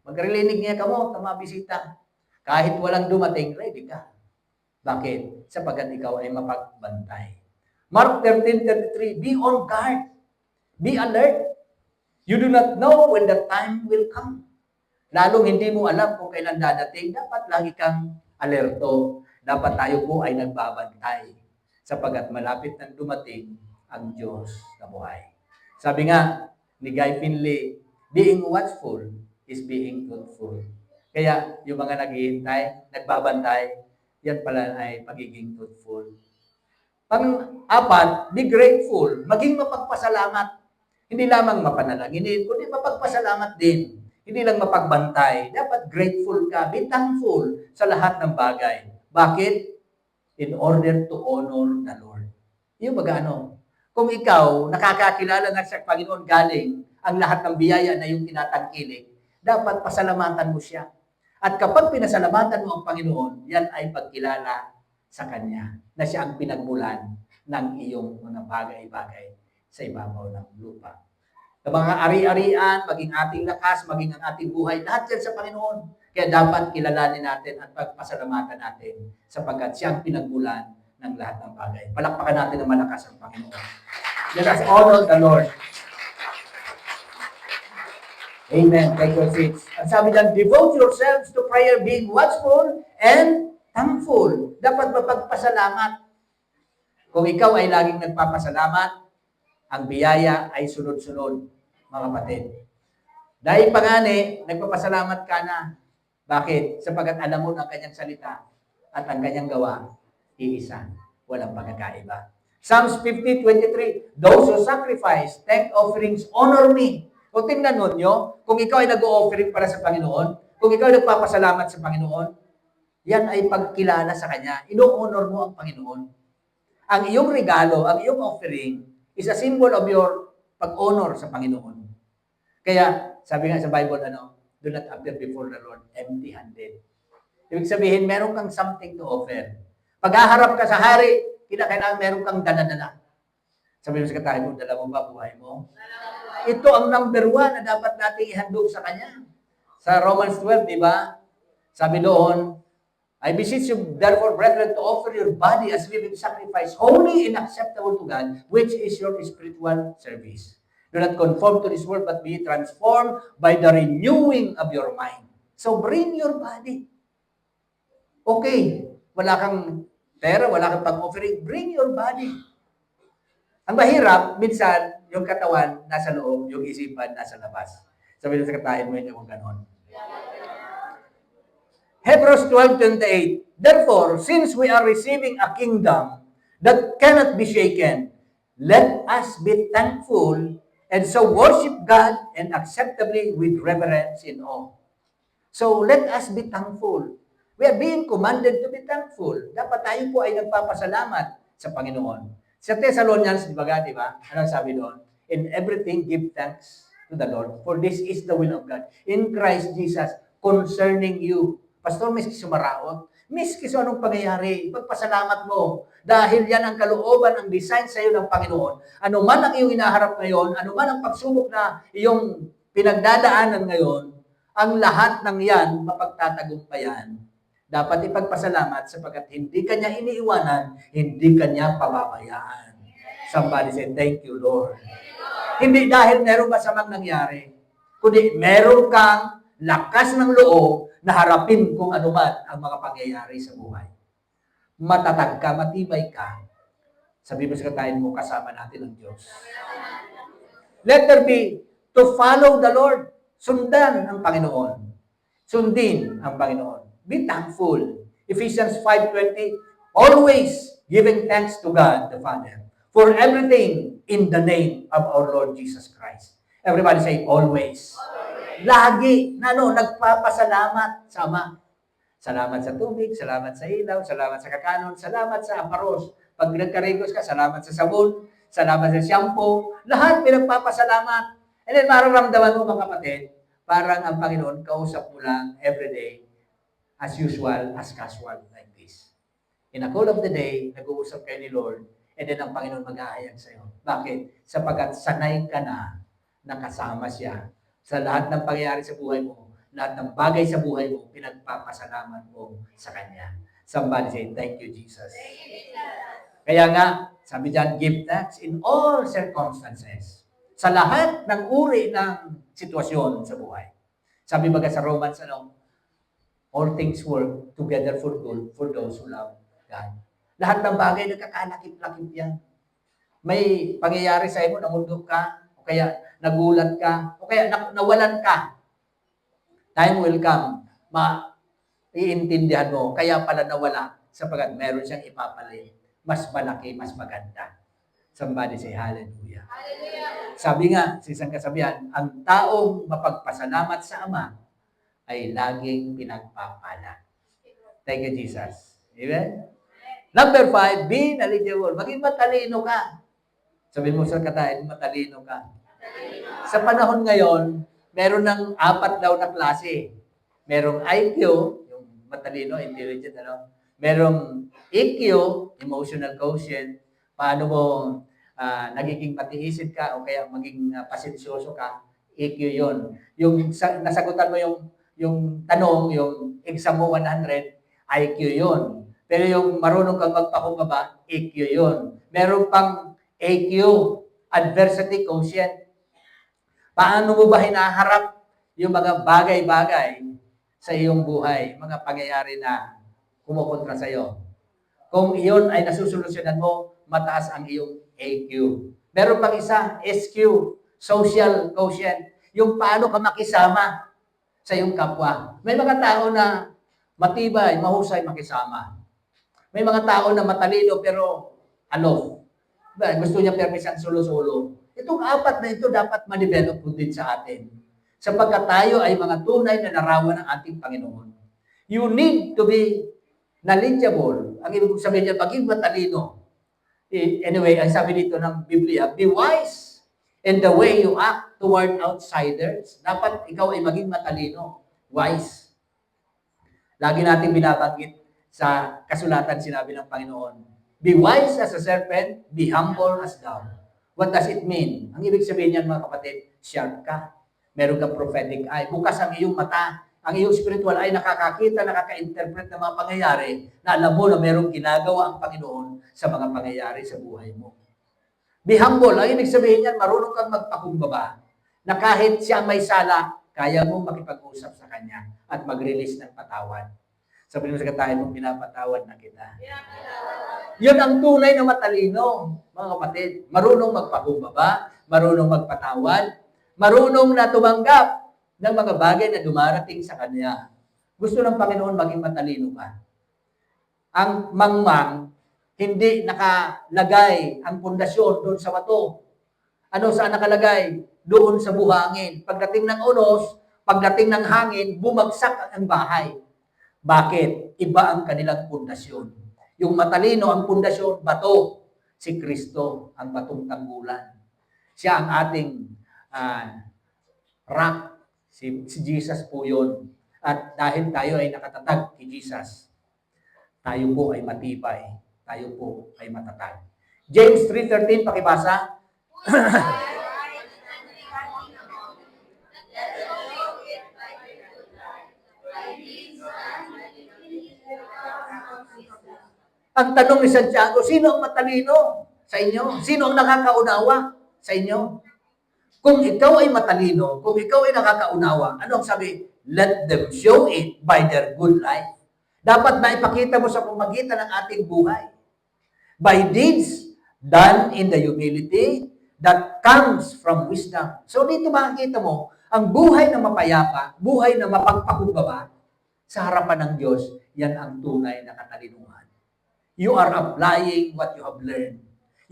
Magrilinig niya ka mo, mabisita. Kahit walang dumating, ready ka. Bakit? Sapagkat ikaw ay mapagbantay. Mark 13:33, be on guard. Be alert. You do not know when the time will come. Lalong hindi mo alam kung kailan dadating, dapat lagi kang alerto. Dapat tayo po ay nagbabantay sapagkat malapit nang dumating ang Diyos na buhay. Sabi nga ni Guy Finley, being watchful is being truthful. Kaya yung mga naghihintay, nagbabantay, yan pala ay pagiging truthful. Pang-apat, be grateful. Maging mapagpasalamat. Hindi lamang mapanalanginin, kundi mapagpasalamat din. Hindi lang mapagbantay. Dapat grateful ka. Be thankful sa lahat ng bagay. Bakit? In order to honor the Lord. Yung baga kung ikaw nakakakilala na sa Panginoon galing ang lahat ng biyaya na yung tinatangkilik, dapat pasalamatan mo siya. At kapag pinasalamatan mo ang Panginoon, yan ay pagkilala sa Kanya na siya ang pinagmulan ng iyong mga bagay-bagay sa ibabaw ng lupa. Sa mga ari-arian, maging ating lakas, maging ang ating buhay, lahat yan sa Panginoon. Kaya dapat kilalanin natin at pagpasalamatan natin sapagkat siya ang pinagmulan ng lahat ng bagay. Palakpakan natin ng malakas ang Panginoon. Let us honor the Lord. Amen. Take your seats. Ang sabi niyan, devote yourselves to prayer, being watchful and thankful. Dapat mapagpasalamat. Kung ikaw ay laging nagpapasalamat, ang biyaya ay sunod-sunod, mga kapatid. Dahil pangani, nagpapasalamat ka na. Bakit? Sapagkat alam mo ng kanyang salita at ang kanyang gawa, iisa. Walang pagkakaiba. Psalms 50:23, those who sacrifice, thank offerings, honor me. Kung tingnan nyo, kung ikaw ay nag-o-offering para sa Panginoon, kung ikaw ay nagpapasalamat sa Panginoon, yan ay pagkilala sa Kanya. Ino-honor mo ang Panginoon. Ang iyong regalo, ang iyong offering, is a symbol of your pag-honor sa Panginoon. Kaya, sabi nga sa Bible, do not appear before the Lord empty-handed. Ibig sabihin, meron kang something to offer. Pag haharap ka sa hari, kinakailangan meron kang dala-dala. Sabi mo sa katahay mo, dala mo ba buhay mo? Ito ang number 1 na dapat nating ihandog sa Kanya. Sa Romans 12, di ba? Sabi doon, I beseech you, therefore, brethren, to offer your body as living sacrifice, holy and acceptable to God, which is your spiritual service. Do not conform to this world, but be transformed by the renewing of your mind. So bring your body. Okay, wala kang pera, wala kang pang-offering, bring your body. Ang mahirap, minsan, yung katawan nasa loob, yung isipan nasa labas. Sabi sa katain mo yun yung ganon. Hebrews 12:28. Therefore, since we are receiving a kingdom that cannot be shaken, let us be thankful and so worship God and acceptably with reverence in awe. So, let us be thankful. We are being commanded to be thankful. Dapat tayo po ay nagpapasalamat sa Panginoon. Sa Thessalonians, di ba? Anong sabi doon? In everything, give thanks to the Lord, for this is the will of God in Christ Jesus concerning you. Pastor, miski sumaraot, miski sa anong pangyayari, pagpasalamat mo. Dahil yan ang kalooban, ang design sa iyo ng Panginoon. Ano man ang iyong inaharap ngayon, ano man ang pagsubok na iyong pinagdadaanan ngayon, ang lahat ng yan mapagtatagumpayan. Dapat ipagpasalamat sapagkat hindi kanya iniiwanan, hindi kanya pababayaan. Somebody say, thank you, Lord. Hindi dahil meron masamang nangyari, kundi meron kang lakas ng loob na harapin kung ano man ang mga pangyayari sa buhay. Matatag ka, matibay ka. Sabi mo sa katain mo, kasama natin ang Diyos. Letter B, to follow the Lord. Sundan ang Panginoon. Sundin ang Panginoon. Be thankful. Ephesians 5:20, always giving thanks to God the Father for everything in the name of our Lord Jesus Christ. Everybody say, always. Lagi, nagpapasalamat sa Ama. Salamat sa tubig, salamat sa ilaw, salamat sa kakanon, salamat sa aparos. Pag nagkarigos ka, salamat sa sabon, salamat sa shampoo. Lahat pinagpapasalamat. And then mararamdaman mo mga kapatid, parang ang Panginoon kausap mo lang everyday, as usual, as casual, like this. In a cool of the day, nag-uusap kayo ni Lord, and then ang Panginoon mag-aayag sa iyo. Bakit? Sapagkat sanay ka na nakasama siya sa lahat ng pangyayari sa buhay mo, lahat ng bagay sa buhay mo, pinagpapasalamat mo sa Kanya. Somebody say, thank you, Jesus. Kaya nga, sabi dyan, give thanks in all circumstances. Sa lahat ng uri ng sitwasyon sa buhay. Sabi baga sa Romans, all things work together for good for those who love God. Lahat ng bagay nagkakalakip-lakip yan. May pangyayari sa iyo, namundok ka, o kaya nagulat ka, o kaya nawalan ka. Time will come, iintindihan mo, kaya pala nawala, sapagkat meron siyang ipapalit. Mas malaki, mas maganda. Somebody say hallelujah. Hallelujah. Sabi nga, sa isang kasabihan, ang taong mapagpasalamat sa Ama ay laging pinagpapala. Thank you, Jesus. Amen? Number 5, be knowledgeable. Maging matalino ka. Sabi mo sa katain, matalino ka. Sa panahon ngayon, meron ng 4 daw na klase. Merong IQ, yung matalino, intelligent, Merong EQ, emotional quotient, paano mo nagiging matiisin ka o kaya maging pasensyoso ka, EQ yun. Yung nasagutan mo yung tanong, yung exam mo 100, IQ yun. Pero yung marunong kang magpakumbaba, EQ yun. Meron pang AQ, adversity quotient. Paano mo ba hinaharap yung mga bagay-bagay sa iyong buhay, mga pangyayari na kumukontra sa iyo? Kung iyon ay nasusolusyonan mo, mataas ang iyong AQ. Meron pang isa, SQ, social quotient. Yung paano ka makisama sa iyong kapwa. May mga tao na matibay, mahusay makisama. May mga tao na matalino pero aloof. Gusto niya permisan solo-solo. Itong 4 na ito dapat ma-develop din sa atin. Sapagkat tayo ay mga tunay na larawan ng ating Panginoon. You need to be knowledgeable. Ang ibig sabihin niya, maging matalino. Anyway, ang sabi dito ng Biblia, be wise in the way you act toward outsiders. Dapat ikaw ay maging matalino. Wise. Lagi natin binabanggit sa kasulatan sinabi ng Panginoon, be wise as a serpent, be humble as dove. What does it mean? Ang ibig sabihin niyan mga kapatid, sharp ka. Meron kang prophetic eye. Bukas ang iyong mata. Ang iyong spiritual eye nakakakita, nakaka-interpret ng mga pangyayari na alam mo na merong ginagawa ang Panginoon sa mga pangyayari sa buhay mo. Be humble. Ang ibig sabihin niyan, marunong kang magpakumbaba na kahit siya may sala, kaya mo makipag-usap sa kanya at mag-release ng patawad. Sabi mo sa katayan mo, pinapatawad na kita. Yun ang tunay na matalino, mga kapatid. Marunong magpakumbaba, marunong magpatawad, marunong na tumanggap ng mga bagay na dumarating sa kanya. Gusto ng Panginoon maging matalino ka. Ang mangmang, hindi nakalagay ang pundasyon doon sa bato. Ano saan nakalagay? Doon sa buhangin. Pagdating ng unos, pagdating ng hangin, bumagsak ang bahay. Bakit? Iba ang kanilang pundasyon. Yung matalino ang pundasyon, bato. Si Kristo ang batong tanggulan. Siya ang ating rock. Si Jesus po yun. At dahil tayo ay nakatatag kay Jesus, tayo po ay matibay. Tayo po ay matatag. James 3:13, pakibasa. Ang tanong ni Santiago, sino ang matalino sa inyo? Sino ang nakakaunawa sa inyo? Kung ikaw ay matalino, kung ikaw ay nakakaunawa, ano ang sabi? Let them show it by their good life. Dapat maipakita mo sa pamagitan ng ating buhay. By deeds done in the humility that comes from wisdom. So dito makikita mo, ang buhay na mapayapa, buhay na mapagpakumbaba sa harapan ng Diyos, yan ang tunay na katalinuhan. You are applying what you have learned.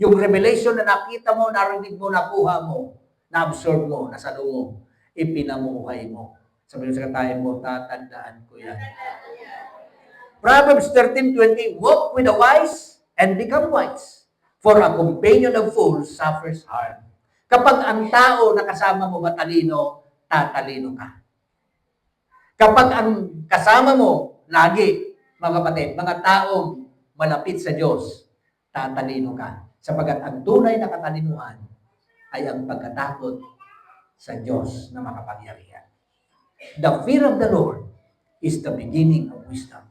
Yung revelation na nakita mo, narinig mo, nakuha mo, na-absorb mo, nasalo mo, ipinamuhay mo. Sabi sa katayan mo, tatandaan ko yan. Proverbs 13:20, walk with the wise and become wise. For a companion of fools suffers harm. Kapag ang tao na kasama mo matalino, tatalino ka. Kapag ang kasama mo, lagi, mga kapatid, mga taong malapit sa Diyos, tatalino ka. Sapagat ang tunay na katalinuhan ay ang pagkatakot sa Diyos na makapangyarihan. The fear of the Lord is the beginning of wisdom.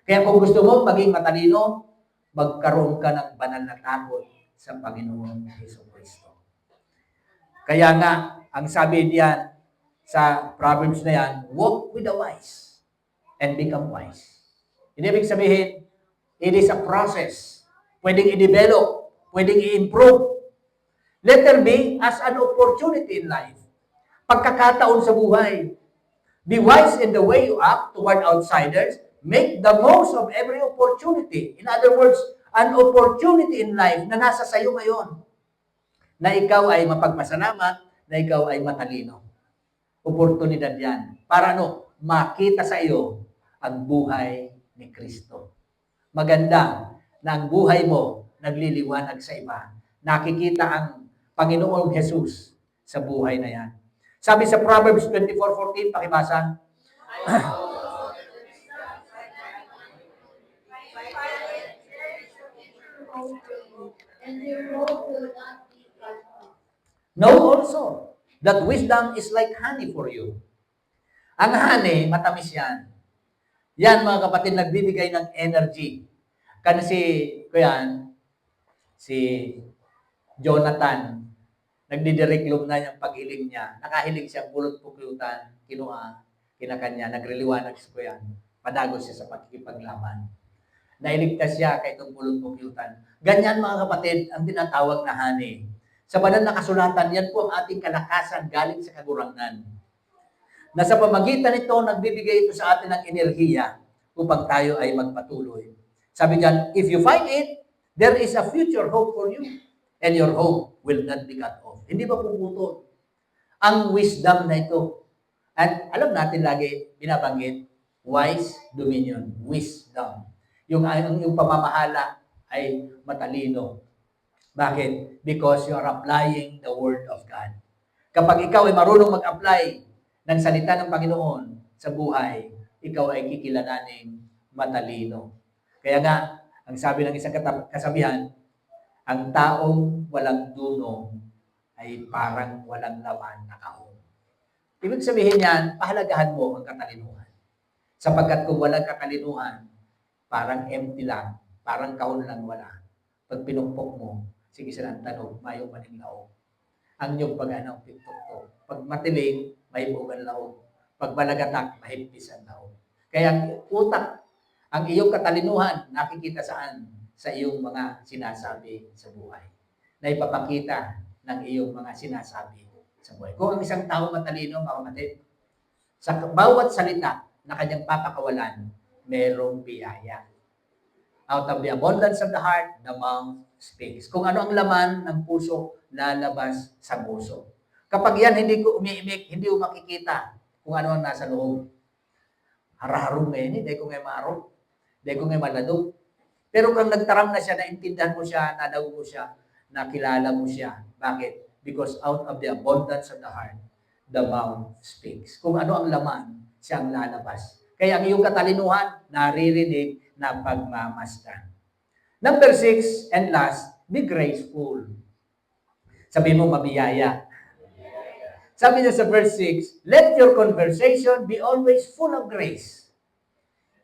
Kaya kung gusto mo maging matalino, magkaroon ka ng banal na takot sa Panginoon Jesucristo. Kaya nga, ang sabi diyan sa Proverbs na yan, walk with the wise and become wise. Ibig sabihin, it is a process. Pwedeng i-develop, pwedeng i-improve. Let there be as an opportunity in life. Pagkakataon sa buhay. Be wise in the way you act toward outsiders. Make the most of every opportunity. In other words, an opportunity in life na nasa sayo ngayon. Na ikaw ay mapagpasalamat, na ikaw ay matalino. Oportunidad yan. Para makita sa iyo ang buhay ni Kristo. Maganda na ang buhay mo nagliliwanag sa iba. Nakikita ang Panginoong Jesus sa buhay na yan. Sabi sa Proverbs 24:14, pakibasa. Know also that wisdom is like honey for you. Ang honey, matamis yan. Yan, mga kapatid, nagbibigay ng energy. Kasi, si Jonathan, nagdidireklom na yung paghiling niya. Nakahiling siya, bulot-puklutan, kinakanya, nagriliwanag si Kuyan. Padagos siya sa pagkikipaglaban. Nailigtas siya kay itong bulot-puklutan. Ganyan, mga kapatid, ang tinatawag na honey. Sa banal na kasulatan, yan po ang ating kalakasan galing sa kagurangan. Na sa pamagitan nito, nagbibigay ito sa atin ng enerhiya upang tayo ay magpatuloy. Sabi diyan, if you find it, there is a future hope for you and your hope will not be cut off. Hindi ba puputol? Ang wisdom na ito. At alam natin lagi, binabanggit, wise dominion, wisdom. Yung pamamahala ay matalino. Bakit? Because you are applying the Word of God. Kapag ikaw ay marunong mag-apply ng salita ng Panginoon sa buhay, ikaw ay kikilalaning matalino. Kaya nga, ang sabi ng isang kasabihan, ang taong walang dunong ay parang walang laman na kahon. Ibig sabihin yan, pahalagahan mo ang katalinuhan. Sapagkat kung walang katalinuhan, parang empty lang, parang kahon lang wala. Pag pinukpok mo, sige sila ang tanog, mayo maning laog. Ang inyong pag-ano, tiktok. Pag matiling, mahibugan laog. Pag balagatak, mahigpis ang laog. Kaya ang utak, ang iyong katalinuhan, nakikita saan? Sa iyong mga sinasabi sa buhay. Na ipapakita ng iyong mga sinasabi sa buhay. Kung ang isang tao matalino, mga kapatid, sa bawat salita na kanyang papakawalan, merong biyaya. Out of the abundance of the heart, the mouth speaks. Kung ano ang laman ng puso, lalabas sa puso. Kapag yan hindi ko umiimik, hindi ko makikita kung ano ang nasa loob. Haraharong ngayon, hindi ko ngayon maarong. Hindi ko ngayon maladog. Pero kung nagtaram na siya, naintindihan mo siya, nadaw mo siya, nakilala mo siya. Bakit? Because out of the abundance of the heart, the mouth speaks. Kung ano ang laman, siyang lalabas. Kaya ang iyong katalinuhan, naririnig na pagmamasdan. Number 6 and last, be graceful. Sabi mo, mabiyaya. Sabi niya sa verse 6, let your conversation be always full of grace.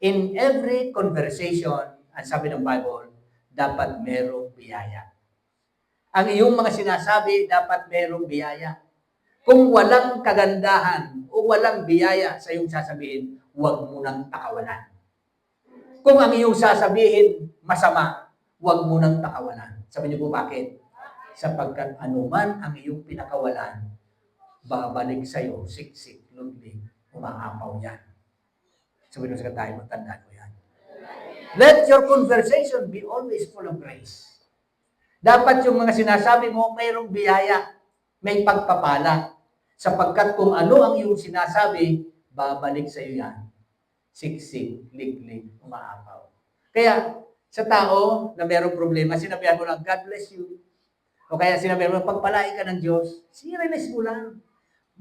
In every conversation, ang sabi ng Bible, dapat merong biyaya. Ang iyong mga sinasabi, dapat merong biyaya. Kung walang kagandahan o walang biyaya sa iyong sasabihin, huwag mo nang takawalan. Kung ang iyong sasabihin masama, huwag mo nang takawalan. Sabi niyo po bakit? Sapagkat anuman ang iyong pinakawalan, babalik sa iyo, siksik, ludlig, umaapaw yan. Sabi niyo sa tayo, matandaan mo yan. Let your conversation be always full of grace. Dapat yung mga sinasabi mo, mayroong biyaya, may pagpapala. Sapagkat kung ano ang iyong sinasabi, babalik sa iyo yan. Siksik, liglig, umaapaw. Kaya, sa tao na mayroong problema, sinabihan mo lang, God bless you. O kaya sinabihan mo, pagpalain ka ng Diyos, release mo lang.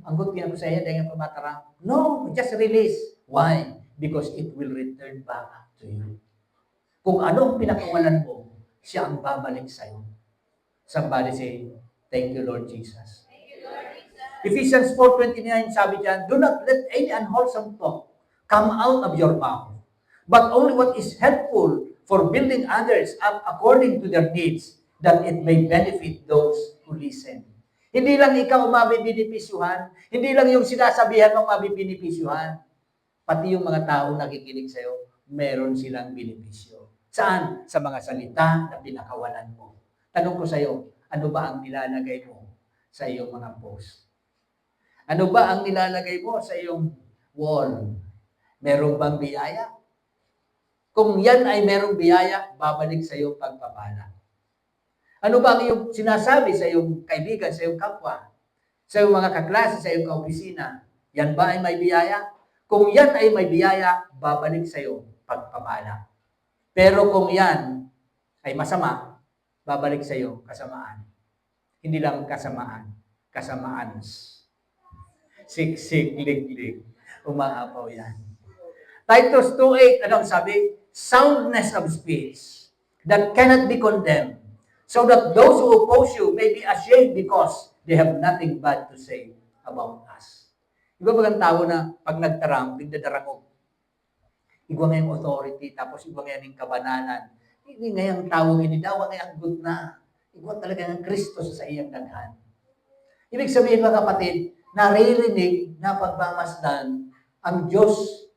Ang good ko sa iyo, dahil nga pamatarang. No, just release. Why? Because it will return back to you. Kung ano ang pinakawalan mo, siya ang babalik sa iyo. Somebody say, thank you, Lord Jesus. Thank you, Lord Jesus. Ephesians 4:29, sabi diyan, do not let any unwholesome talk come out of your mouth, but only what is helpful for building others up according to their needs, that it may benefit those who listen. Hindi lang ikaw mabibinipisyuhan, hindi lang yung sinasabihan mo mabibinipisyuhan, pati yung mga taong nakikinig sa iyo, meron silang benepisyo. Saan? Sa mga salita na pinakawalan mo. Tanong ko sa iyo, ano ba ang nilalagay mo sa iyong mga post? Ano ba ang nilalagay mo sa iyong wall? Meron bang biyaya? Kung yan ay merong biyaya, babalik sa iyong pagpapala. Ano ba ang iyong sinasabi sa iyong kaibigan, sa iyong kapwa, sa iyong mga kaklase, sa iyong kaopisina? Yan ba ay may biyaya? Kung yan ay may biyaya, babalik sa iyo pagpapala. Pero kung yan ay masama, babalik sa iyo kasamaan. Hindi lang kasamaan, kasamaan. Siksik, liglig, umaapaw yan. Titus 2:8, anong sabi? Soundness of speech that cannot be condemned, so that those who oppose you may be ashamed because they have nothing bad to say about us. Iba ba ang tao na pag nagtarang, bigdadarangog? Iba nga yung authority, tapos iba nga yung kabananan. Hindi nga yung tao, hindi daw nga yung good na. Iba talaga ng Kristo sa iyang daghan. Ibig sabihin mga kapatid, naririnig na pagmamasdan ang Diyos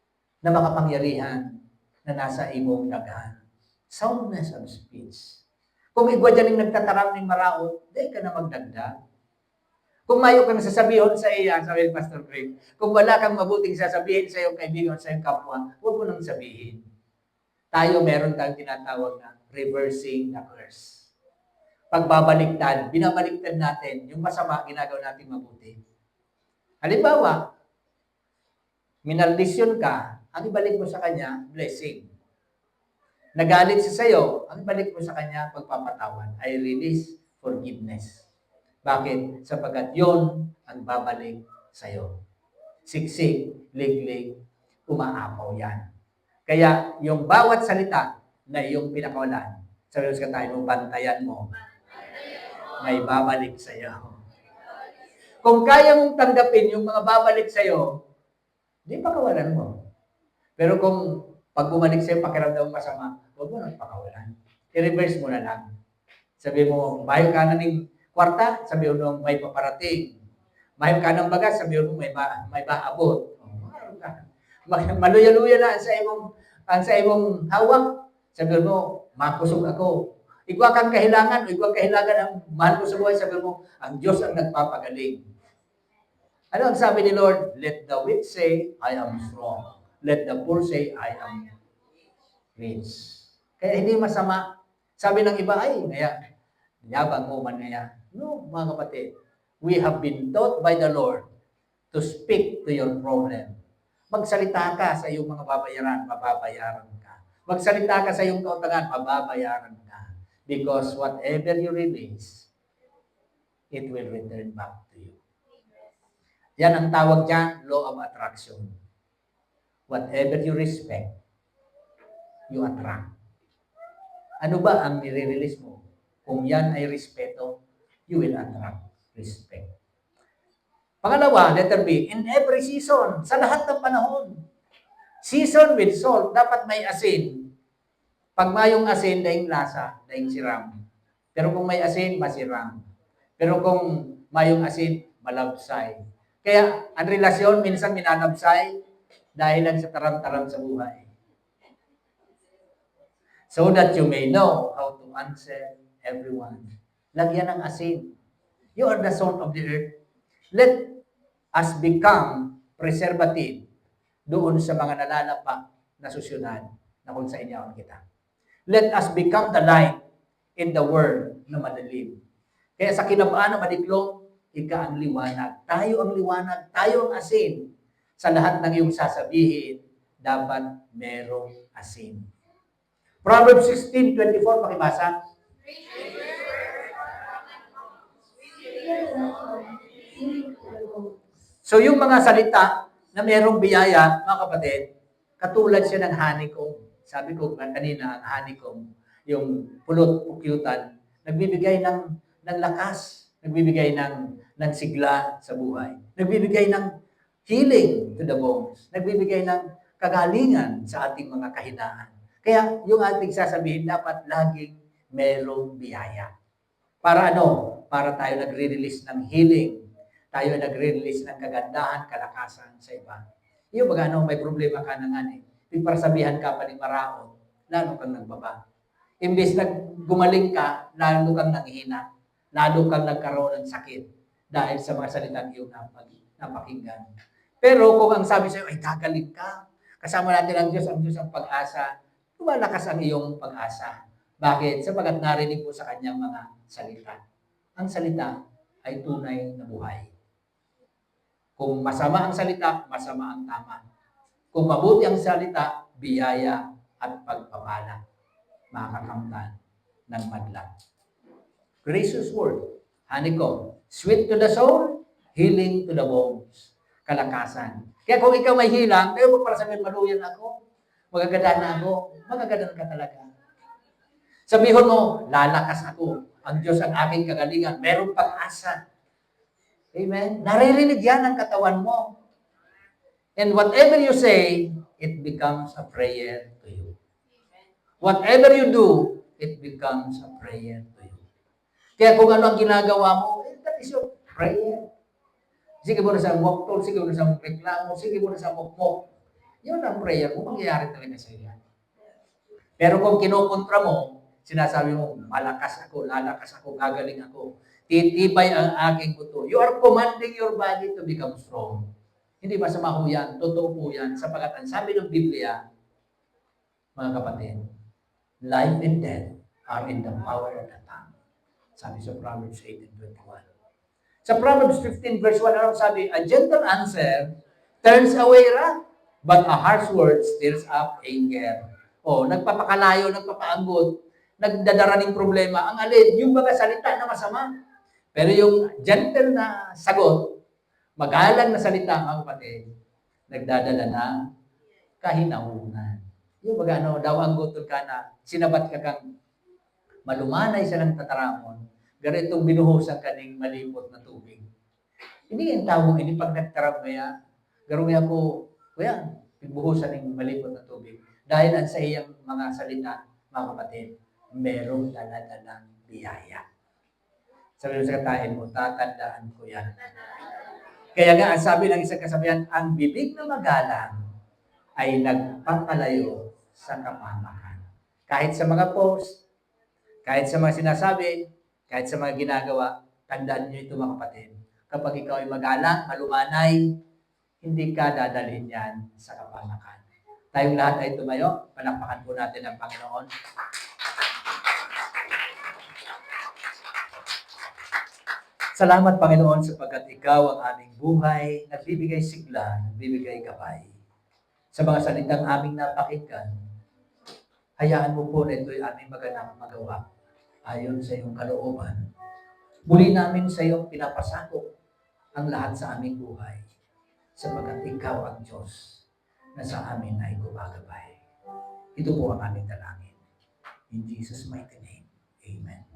na makapangyarihan na nasa imong daghan. Soundness of speech. Kung igwa dyan yung nagtatarang ng maraot, di ka na magdagdag. Kung mayo kang sasabihin sa iya, sabi ni Pastor Craig, kung wala kang mabuting sasabihin sa iyong kaibigan, sa iyong kapwa, huwag mo nang sabihin. Tayo meron tayong tinatawag na reversing the curse. Pagbabaliktad, binabaliktad natin, yung masama, ginagawa natin mabuti. Halimbawa, minaldisyon ka, ang ibalik mo sa kanya, blessing. Nagalit siya sa'yo, ang ibalik mo sa kanya, pagpapatawan. I release forgiveness. Bakit? Sapagkat yon ang babalik sa'yo. Siksik, liglig, umaapaw yan. Kaya yung bawat salita na iyong pinakawalan, sabi sa tayo, bantayan mo, may babalik sa'yo. Kung kaya mong tanggapin yung mga babalik sa'yo, di pakawalan mo. Pero kung pag bumalik sa'yo, pakiramdam masama, huwag mo nang pakawalan. I-reverse mo na lang. Sabi mo, mayo ka na ng kwarta, sabi mo, may paparating. Mayo ka ng bagas, sabi mo, may maabot. Maluya-luya na ang sa imong hawak. Sabi mo, makusog ako. Igwa kang kahilangan, o igwa kahilangan ang mahal ko sa buhay, sabi mo, ang Diyos ang nagpapagaling. Ano ang sabi ni Lord? Let the weak say, I am strong. Let the poor say, I am rich. Kaya hindi masama. Sabi ng iba, ay, yabang mo man ngaya. No, mga kapatid. We have been taught by the Lord to speak to your problem. Magsalita ka sa iyong mga babayaran, mababayaran ka. Magsalita ka sa iyong kautangan, mababayaran ka. Because whatever you release, it will return back to you. Yan ang tawag dyan, law of attraction. Whatever you respect, you attract. Ano ba ang nire-release mo? Kung yan ay respeto, you will attract respect. Pangalawa, letter B, in every season, sa lahat ng panahon. Season with salt, dapat may asin. Pag mayong asin, daing lasa, daing siram. Pero kung may asin, masiram. Pero kung mayong asin, malabsay. Kaya, ang relasyon, minsan minanabsay dahil lang sa taram-taram sa buhay. So that you may know how to answer everyone. Lagyan ng asin. You are the salt of the earth. Let us become preservative doon sa mga nalalapa na susyunan na kung sa inyo kita. Let us become the light in the world na madilim. Kaya sa kinabaan na madiklong, ika ang liwanag. Tayo ang liwanag. Tayo ang asin. Sa lahat ng iyong sasabihin, dapat merong asin. Proverbs 16:24, pakibasa. So yung mga salita na merong biyaya, mga kapatid, katulad siya ng honeycomb. Sabi ko kanina, ang honeycomb, yung pulot, pukyutan, nagbibigay ng lakas, nagbibigay ng sigla sa buhay, nagbibigay ng healing to the bones, nagbibigay ng kagalingan sa ating mga kahinaan. Kaya yung ating sasabihin, dapat laging merong biyaya. Para ano? Para tayo nagre-release ng healing, tayo nagre-release ng kagandahan, kalakasan sa iba. Yung baga may problema ka na nga pagparasabihan ka pa ni maraon, lalo kang nagbaba. Imbes na gumaling ka, lalo kang nanghihina, lalo kang nagkaroon ng sakit dahil sa mga salitang iyong napakinggan. Pero kung ang sabi sa'yo ay gagaling ka, kasama natin ang Diyos ang pag-asa, lumalakas ang iyong pag-asa. Bakit? Sapagat narinig mo sa kanyang mga salita. Ang salita ay tunay na buhay. Kung masama ang salita, masama ang tama. Kung mabuti ang salita, biyaya at pagpapala. Makakamtan ng madla. Gracious word, honeycomb, sweet to the soul, healing to the bones. Kalakasan. Kaya kung ikaw may hilang, kayo para sabihin, maluyan ako, magaganda na ako, magaganda ka talaga. Sabihin mo, lalakas ako. Ang Diyos ang aking kagalingan. Merong pag-asa. Amen? Naririnig yan ang katawan mo. And whatever you say, it becomes a prayer to you. Whatever you do, it becomes a prayer to you. Kaya kung ano ang ginagawa mo, that is your prayer. Sige mo na sa waktol, sige mo na sa reklamo, sige mo na sa mukmok. Yun ang prayer mo, mangyayari talaga sa iyo. Pero kung kinukontra mo, sinasabi mo, malakas ako, lalakas ako, gagaling ako, titibay ang aking buto. You are commanding your body to become strong. Hindi masama ho yan, totoo po yan, sapagat ang sabi ng Biblia, mga kapatid, life and death are in the power of the tongue. Sabi sa Proverbs 18:21. Sa Proverbs 15 verse 1, sabi, a gentle answer turns away wrath, but a harsh word stirs up anger. Nagpapakalayo, nagpapaanggot, nagdadaraning problema. Ang alin, yung mga salita na masama. Pero yung gentle na sagot, magalang na salita, mga kapatid, nagdadala ng kahinahunan. Yung baga daw ang gutol ka na, sinabat ka kang malumanay siya ng tataramon, ganitong binuhusan ka ng malipot na tubig. Hindi yung tawag, hindi pag nagtaram kaya, garumi ako, kuya, binuhusan ng malipot na tubig. Dahil ang sa iyang mga salita, mga kapatid, merong dala-dalang biyaya. Sabi mo sa katain mo, tatandaan ko yan. Kaya nga, ang sabi ng isang kasabihan, ang bibig na magalang ay nagpapalayo sa kapamakan. Kahit sa mga post, kahit sa mga sinasabi, kahit sa mga ginagawa, tandaan niyo ito mga kapatid. Kapag ikaw ay magalang, malumanay, hindi ka dadalhin yan sa kapamakan. Tayong lahat ay tumayo, palakpakan po natin ang Panginoon. Salamat, Panginoon, sapagkat ikaw ang aming buhay, nagbibigay sigla, nagbibigay gabay. Sa mga salitang aming napakinggan, hayaan mo po na ito'y aming magandang magawa ayon sa iyong kalooban. Muli namin sa iyong pinapasakop ang lahat sa aming buhay, sapagkat ikaw ang Diyos na sa amin ay gumagabay. Ito po ang aming dalangin. In Jesus' mighty name, Amen.